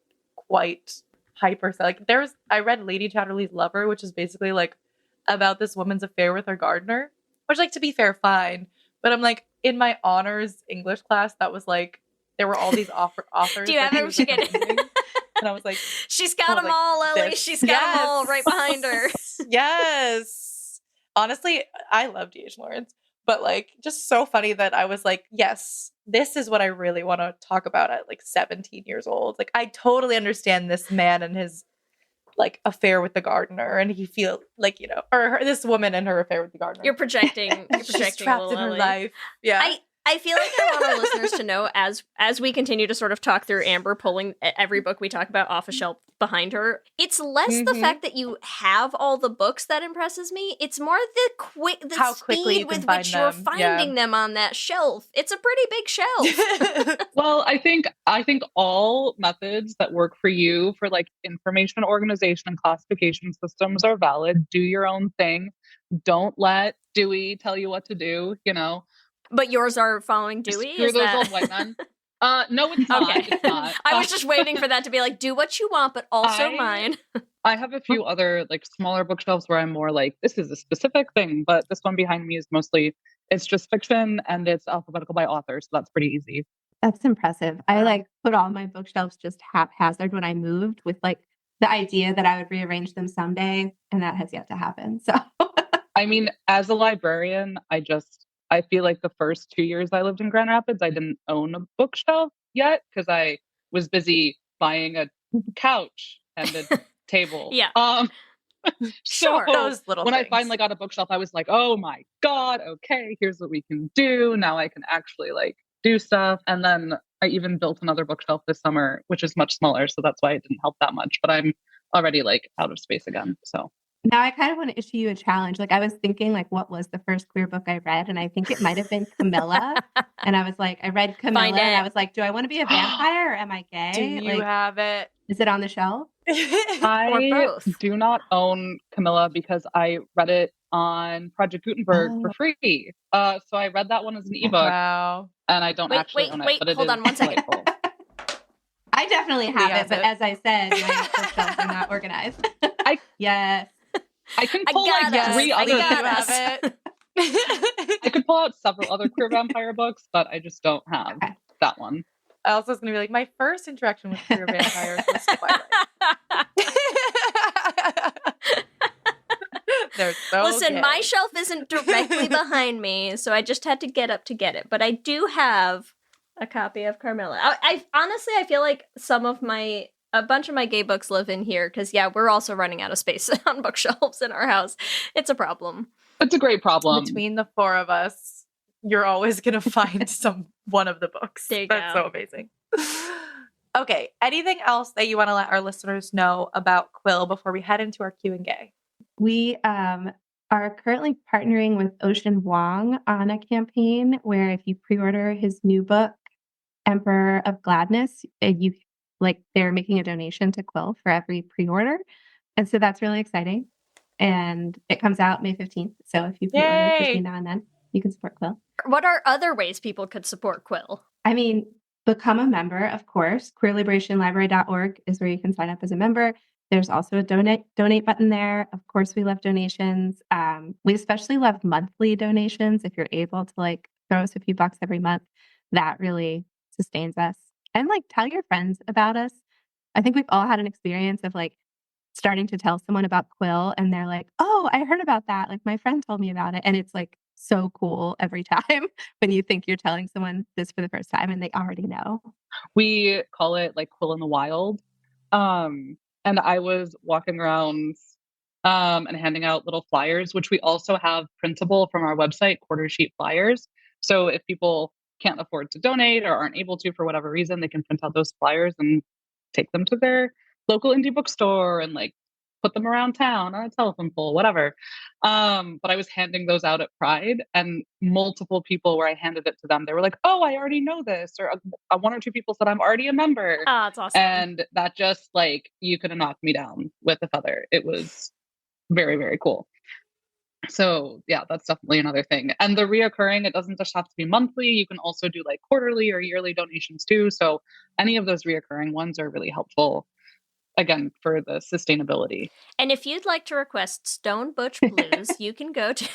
hyper. Like I read Lady Chatterley's Lover, which is basically like about this woman's affair with her gardener, which, like, to be fair, fine. But I'm like, in my honors English class, that was like, there were all these authors. Do you ever forget it? And I was like, she's got them all, Ellie. She's got them all right behind her. Yes. Honestly, I love D.H. Lawrence, but like, just so funny that I was like, yes, this is what I really want to talk about at like 17 years old. Like, I totally understand this man and his like affair with the gardener, and he feel like, or this woman and her affair with the gardener. You're projecting. She's trapped in her life. Yeah. I feel like I want our listeners to know, as we continue to sort of talk through Amber pulling every book we talk about off a shelf behind her, it's less the fact that you have all the books that impresses me. It's more the speed with which you're finding them on that shelf. It's a pretty big shelf. Well, I think all methods that work for you for like information organization and classification systems are valid. Do your own thing. Don't let Dewey tell you what to do, But yours are following Dewey? Screw those old white men. No, it's not. Okay. It's not. I was just waiting for that to be like, do what you want, but also mine. I have a few other like smaller bookshelves where I'm more like, this is a specific thing, but this one behind me is mostly, it's just fiction and it's alphabetical by author, so that's pretty easy. That's impressive. I like put all my bookshelves just haphazard when I moved, with like the idea that I would rearrange them someday, and that has yet to happen. So I mean, as a librarian, I feel like the first 2 years I lived in Grand Rapids, I didn't own a bookshelf yet because I was busy buying a couch and a table. Yeah. Sure. Those little when things. I finally got a bookshelf, I was like, oh my God, okay, here's what we can do. Now I can actually like do stuff. And then I even built another bookshelf this summer, which is much smaller. So that's why it didn't help that much. But I'm already like out of space again. So Now I kind of want to issue you a challenge. Like I was thinking like what was the first queer book I read? And I think it might have been Camilla. And I was like, I read Camilla and I was like, do I want to be a vampire or am I gay? Do you like, have it? is it on the shelf? Or I both. do not own Camilla because I read it on Project Gutenberg for free. So I read that one as an ebook, Wow. and I don't actually own it. But Hold on one second. I definitely have has it, but it. as I said, my bookshelves are not organized. Yes. I can pull like three other. I could pull out several other queer vampire books, but I just don't have that one. I also was going to be like, my first interaction with queer vampires was Twilight. They're so Listen, gay. my shelf isn't directly behind me, so I just had to get up to get it. But I do have a copy of Carmilla. I honestly, I feel like a bunch of my gay books live in here because, yeah, we're also running out of space on bookshelves in our house. It's a problem. It's a great problem. Between the four of us, you're always going to find one of the books. There you That's go. so amazing. Okay, anything else that you want to let our listeners know about Quill before we head into our Q&A? We are currently partnering with Ocean Wong on a campaign where if you pre-order his new book, Emperor of Gladness, they're making a donation to Quill for every pre-order. And so that's really exciting. And it comes out May 15th. So if you pre-order between now and then, you can support Quill. What are other ways people could support Quill? I mean, become a member, of course. queerliberationlibrary.org is where you can sign up as a member. There's also a donate button there. Of course, we love donations. We especially love monthly donations. If you're able to throw us a few bucks every month, that really sustains us. And tell your friends about us. I think we've all had an experience of starting to tell someone about Quill and they're like, oh, I heard about that. My friend told me about it. And it's so cool every time when you think you're telling someone this for the first time and they already know. We call it Quill in the Wild. And I was walking around and handing out little flyers, which we also have printable from our website, quarter sheet flyers. So if people can't afford to donate or aren't able to for whatever reason, they can print out those flyers and take them to their local indie bookstore and put them around town on a telephone pole, whatever. But I was handing those out at Pride, and multiple people where I handed it to them, they were like, oh, I already know this. Or one or two people said, I'm already a member. Oh, that's awesome. And that just you could have knocked me down with a feather. It was very, very cool. So yeah, that's definitely another thing. And the reoccurring, it doesn't just have to be monthly. You can also do quarterly or yearly donations too. So any of those reoccurring ones are really helpful. Again, for the sustainability. And if you'd like to request Stone Butch Blues, you can go to...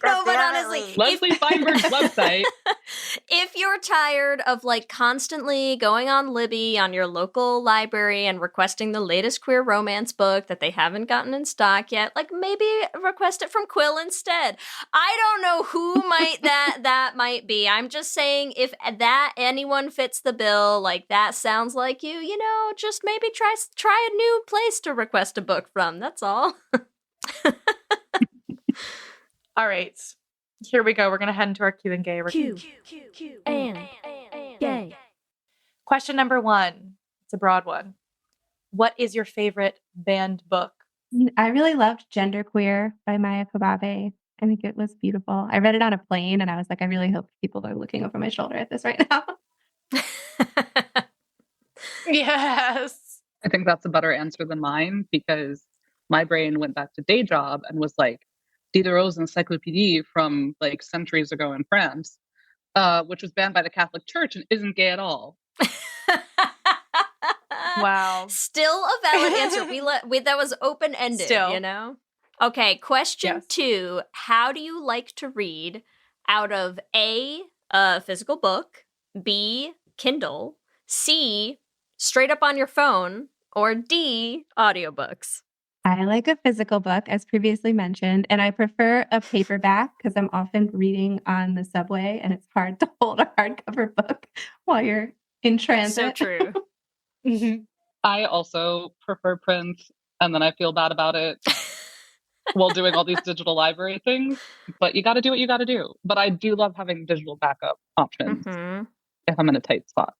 No, but honestly, Leslie Feinberg's website. If you're tired of constantly going on Libby on your local library and requesting the latest queer romance book that they haven't gotten in stock yet, maybe request it from Quill instead. I don't know who that might be. I'm just saying if that anyone fits the bill, that sounds like you, just maybe try a new place to request a book from. That's all. All right, here we go. We're going to head into our Q&A. Gay. Question number 1. It's a broad one. What is your favorite banned book? I really loved Genderqueer by Maya Kobabe. I think it was beautiful. I read it on a plane and I was like, I really hope people are looking over my shoulder at this right now. Yes. I think that's a better answer than mine because my brain went back to day job and was Diderot's Encyclopédie from centuries ago in France, which was banned by the Catholic Church and isn't gay at all. Wow. Still a valid answer. That was open-ended, Still. Okay, question 2. How do you like to read out of A, a physical book, B, Kindle, C, straight up on your phone, or D, audiobooks? I like a physical book, as previously mentioned, and I prefer a paperback because I'm often reading on the subway and it's hard to hold a hardcover book while you're in transit. So true. Mm-hmm. I also prefer print, and then I feel bad about it while doing all these digital library things, but you got to do what you got to do. But I do love having digital backup options if I'm in a tight spot.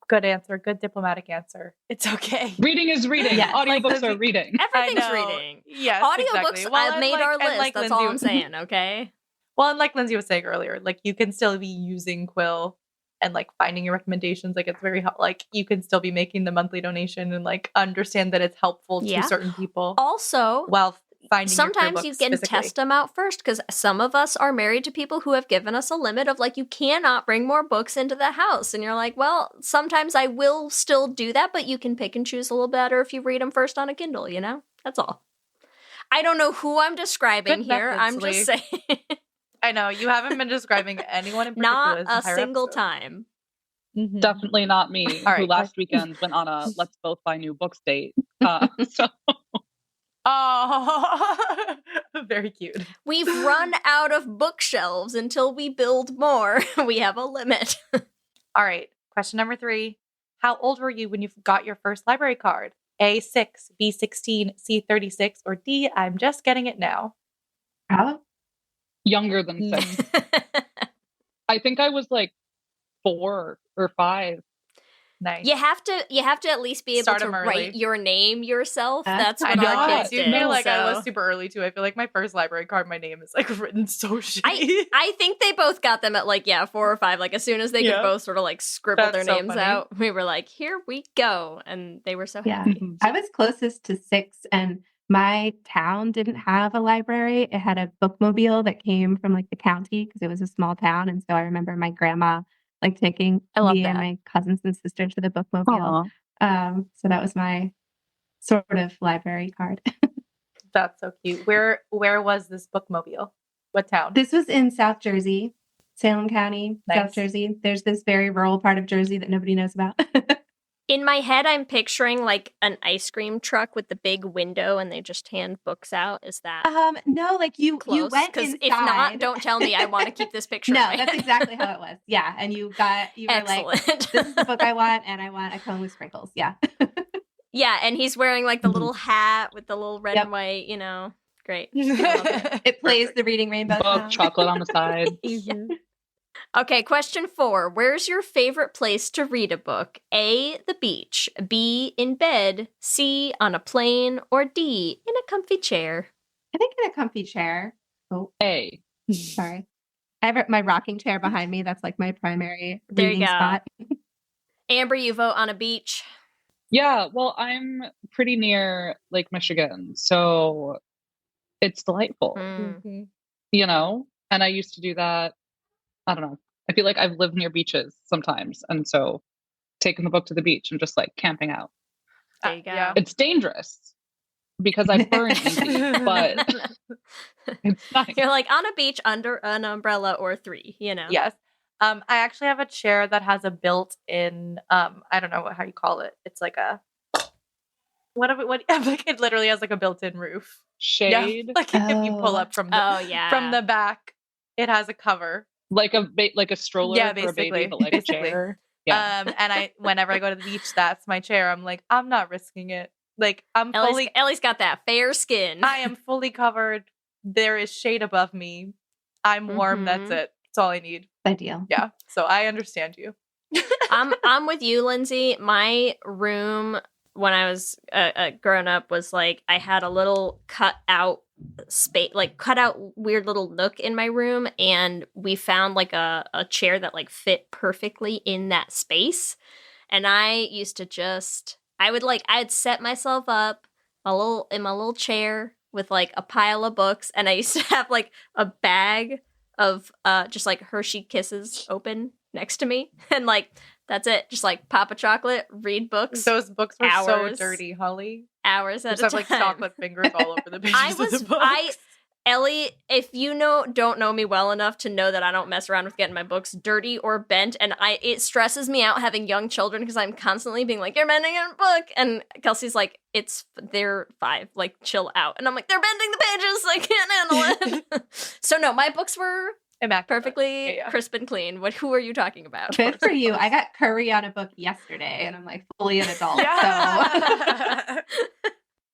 Good answer. Good diplomatic answer. It's okay. Reading is reading. Yes. Audiobooks are reading. Everything's reading. Yes, Audiobooks exactly. Well, and made our list. and That's Lindsay, all I'm saying, okay? Well, and like Lindsay was saying earlier, like you can still be using Quill and like finding your recommendations. Like it's very like you can still be making the monthly donation and like understand that it's helpful Yeah. to certain people Also, while finding sometimes your you can physically. test them out first, because some of us are married to people who have given us a limit of like, you cannot bring more books into the house. And you're like, well, sometimes I will still do that, but you can pick and choose a little better if you read them first on a Kindle, you know? That's all. I don't know who I'm describing Good here. methods, I'm just Leigh. saying. I know you haven't been describing anyone in particular. Not this a entire single episode. time. Mhm. Definitely not me, All who right. last weekend went on a let's both buy new books date. So Oh, very cute. We've run out of bookshelves until we build more. We have a limit. All right. Question number 3. How old were you when you got your first library card? A, 6, B, 16, C, 36, or D, I'm just getting it now? How? younger than 6. I think I was like 4 or 5. Nice. You have to at least be able Start to 'em early. write your name yourself. That's I what know. our I kids do did. feel like I was so- super early too. I feel like my first library card, my name is like written so shitty. I think they both got them at like 4 or 5. Like as soon as they Yeah. could both sort of like scribble That's their so names funny. out, we were like, "Here we go," and they were so Yeah. happy. I was closest to 6, and my town didn't have a library. It had a bookmobile that came from like the county because it was a small town. And so I remember my grandma like taking I love me and that. my cousins and sister to the bookmobile. Aw. So that was my sort of library card. That's so cute. Where was this bookmobile? What town? This was in South Jersey, Salem County, Nice. South Jersey. There's this very rural part of Jersey that nobody knows about. In my head, I'm picturing like an ice cream truck with the big window, and they just hand books out. Is that No, like you close? went Because inside. if not, don't tell me. I want to keep this picture. No, in my that's head. exactly how it was. Yeah, and you were like, Excellent. this is the book I want, and I want a cone with sprinkles. Yeah. Yeah, and he's wearing like the little hat with the little red Yep. and white. Great. It plays the Reading Rainbow Book, sound. chocolate on the side. Okay, question 4. Where's your favorite place to read a book? A, the beach. B, in bed. C, on a plane. Or D, in a comfy chair. I think in a comfy chair. Oh, A. sorry. I have my rocking chair behind me. That's like my primary There you reading go. spot. Amber, you vote on a beach. Yeah, well, I'm pretty near Lake Michigan, so it's delightful, Mm. you know? And I used to do that. I don't know. I feel like I've lived near beaches sometimes. And so taking the book to the beach and just like camping out. There you go. Yeah. It's dangerous because I burn easy, but it's nice. You're like on a beach under an umbrella or 3, Yes. I actually have a chair that has a built-in I don't know how you call it. It's like a what like it literally has like a built-in roof. Shade, Yeah. Like if you pull Oh. up from the Oh, yeah. from the back, it has a cover. like a stroller Yeah, for a baby, basically. but like a Basically. chair. Yeah. And whenever I go to the beach, that's my chair. I'm like, I'm not risking it. Like I'm fully Ellie's got that fair skin. I am fully covered. There is shade above me. I'm warm. That's Mhm. it. That's all I need. Ideal. Yeah. So I understand you. I'm with you, Lindsay. My room when I was growing up was like I had a little cut out space, like cut out weird little nook in my room, and we found like a chair that like fit perfectly in that space. And I used to I'd set myself up in my little chair with like a pile of books, and I used to have like a bag of just like Hershey Kisses open next to me, and like that's it, just like pop a chocolate, read books. Those books were so Hours. dirty, Holly. Hours at Just a have time. like chocolate fingers all over the pages of the books. Ellie, if you don't know me well enough to know that I don't mess around with getting my books dirty or bent, and it stresses me out having young children because I'm constantly being like, "You're bending your book," and Kelsey's like, "They're 5, like chill out," and I'm like, "They're bending the pages, I can't handle it." So no, my books were Immaculate. perfectly Yeah. crisp and clean. Who are you talking about? Good for you. I got curry on a book yesterday, and I'm like fully an adult. So Yeah.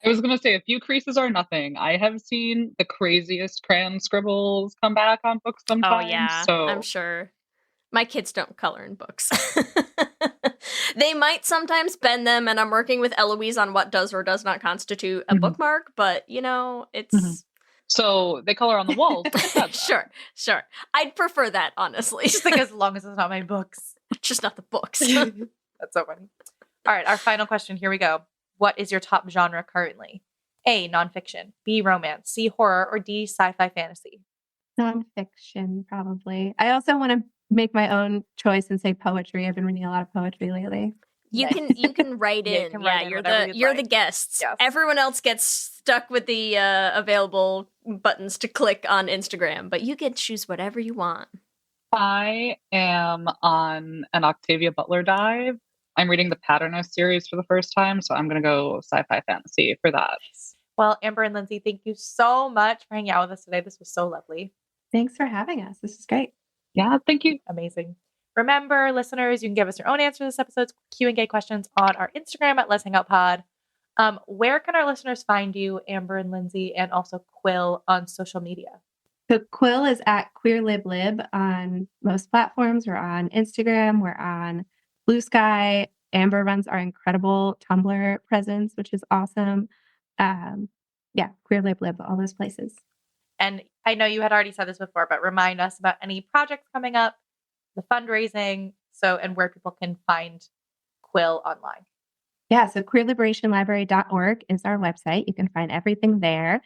I was going to say a few creases are nothing. I have seen the craziest crayon scribbles come back on books Oh sometimes. yeah, So I'm sure. My kids don't color in books. They might sometimes bend them, and I'm working with Eloise on what does or does not constitute a bookmark, but, it's... So they color on the walls. Sure. I'd prefer that, honestly. Just like as long as it's not my books. Just not the books. That's so funny. All right, our final question. Here we go. What is your top genre currently? A, nonfiction. B, romance. C, horror. Or D, sci-fi fantasy. Nonfiction, probably. I also want to make my own choice and say poetry. I've been reading a lot of poetry lately. You can write in. Yeah, you can write in you're whatever the you'd you're the like. guests. Yes. Everyone else gets stuck with the available buttons to click on Instagram, but you can choose whatever you want. I am on an Octavia Butler dive. I'm reading the Patternos series for the first time, so I'm going to go sci-fi fantasy for that. Well, Amber and Lindsay, thank you so much for hanging out with us today. This was so lovely. Thanks for having us. This is great. Yeah, thank you. Amazing. Remember, listeners, you can give us your own answer to this episode's Q&A questions on our Instagram at Lez Hang Out Pod. Where can our listeners find you, Amber and Lindsay, and also Quill on social media? So Quill is at QueerLibLib on most platforms. We're on Instagram. We're on Blue Sky. Amber runs our incredible Tumblr presence, which is awesome. QueerLibLib, all those places. And I know you had already said this before, but remind us about any projects coming up, the fundraising, and where people can find Quill online. Yeah, so queerliberationlibrary.org is our website. You can find everything there.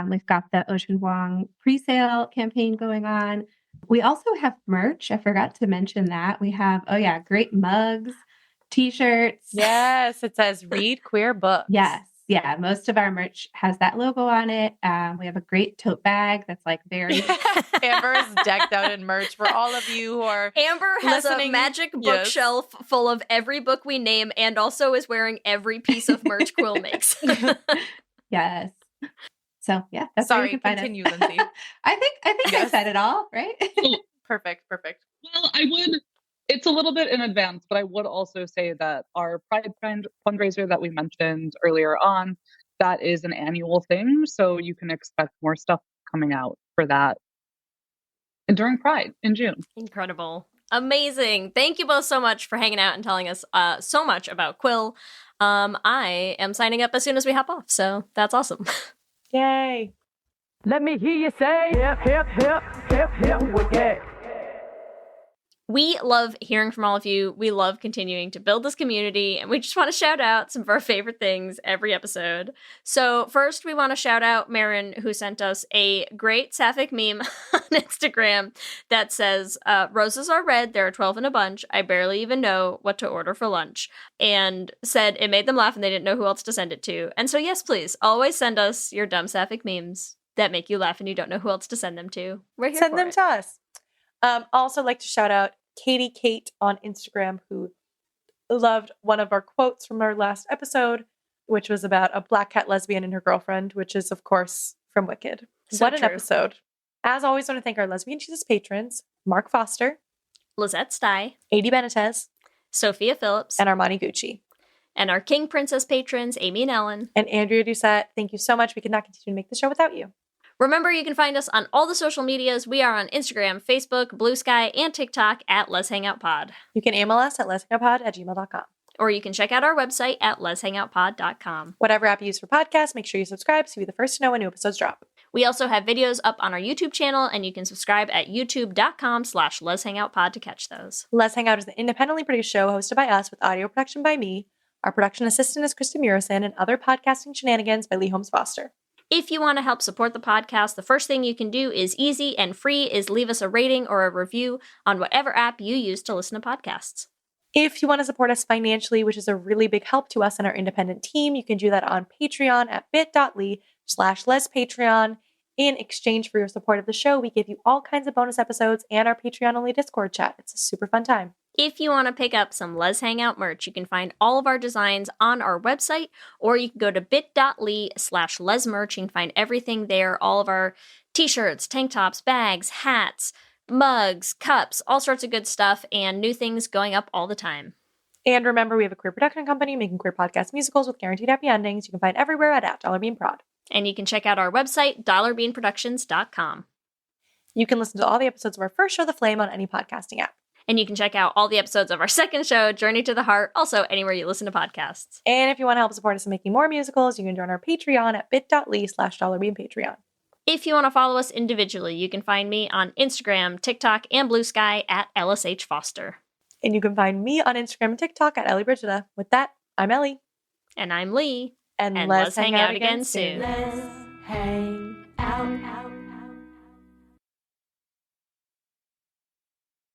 We've got the Ocean Vuong pre-sale campaign going on. We also have merch. I forgot to mention that. We have, great mugs, t-shirts. Yes, it says read queer books. Yes. Yeah, most of our merch has that logo on it. We have a great tote bag that's like very... Amber is decked out in merch for all of you who are Amber has listening. A magic bookshelf full of every book we name and also is wearing every piece of merch Quill makes. Yes. So, yeah, that's Sorry, where you can continue, find it. Lindsay. I think Yes. I said it all, right? Perfect. Well, it's a little bit in advance, but I would also say that our Pride fundraiser that we mentioned earlier on, that is an annual thing. So you can expect more stuff coming out for that during Pride in June. Incredible. Amazing. Thank you both so much for hanging out and telling us so much about Quill. I am signing up as soon as we hop off, so that's awesome. Yay. Let me hear you say, hip, hip, hip, hip, hip, with that. We love hearing from all of you. We love continuing to build this community, and we just want to shout out some of our favorite things every episode. So first, we want to shout out Marin, who sent us a great sapphic meme on Instagram that says, roses are red, there are 12 in a bunch, I barely even know what to order for lunch, and said it made them laugh and they didn't know who else to send it to. And so yes, please, always send us your dumb sapphic memes that make you laugh and you don't know who else to send them to. We're here Send for them it. to us. Also like to shout out Katie Kate on Instagram, who loved one of our quotes from our last episode, which was about a black cat lesbian and her girlfriend, which is, of course, from Wicked. So what an true. episode. As always, I want to thank our Lesbian Jesus patrons, Mark Foster, Lizette Stye, Adi Benitez, Sophia Phillips, and Armani Gucci. and our King Princess patrons, Amy and Ellen. And Andrea Doucette, thank you so much. We could not continue to make the show without you. Remember, you can find us on all the social medias. We are on Instagram, Facebook, Blue Sky, and TikTok at Lez Hang Out Pod. You can email us at lezhangoutpod@gmail.com. Or you can check out our website at lezhangoutpod.com. Whatever app you use for podcasts, make sure you subscribe so you'll be the first to know when new episodes drop. We also have videos up on our YouTube channel, and you can subscribe at youtube.com/lezhangoutpod to catch those. Lez Hang Out is an independently produced show hosted by us with audio production by me. Our production assistant is Krista Murison, and other podcasting shenanigans by Leigh Holmes Foster. If you want to help support the podcast, the first thing you can do is easy and free is leave us a rating or a review on whatever app you use to listen to podcasts. If you want to support us financially, which is a really big help to us and our independent team, you can do that on Patreon at bit.ly/lespatreon. In exchange for your support of the show, we give you all kinds of bonus episodes and our Patreon-only Discord chat. It's a super fun time. If you want to pick up some Lez Hang Out merch, you can find all of our designs on our website, or you can go to bit.ly/lesmerch. You can find everything there, all of our t-shirts, tank tops, bags, hats, mugs, cups, all sorts of good stuff, and new things going up all the time. And remember, we have a queer production company making queer podcast musicals with guaranteed happy endings. You can find everywhere at $beanprod. And you can check out our website, dollarbeanproductions.com. You can listen to all the episodes of our first show, The Flame, on any podcasting app. And you can check out all the episodes of our second show, Journey to the Heart, also anywhere you listen to podcasts. And if you want to help support us in making more musicals, you can join our Patreon at bit.ly/$Patreon. If you want to follow us individually, you can find me on Instagram, TikTok, and Blue Sky at LSH Foster. And you can find me on Instagram and TikTok at Ellie Brigida. With that, I'm Ellie. And I'm Leigh. And let's hang out again soon. Let's hang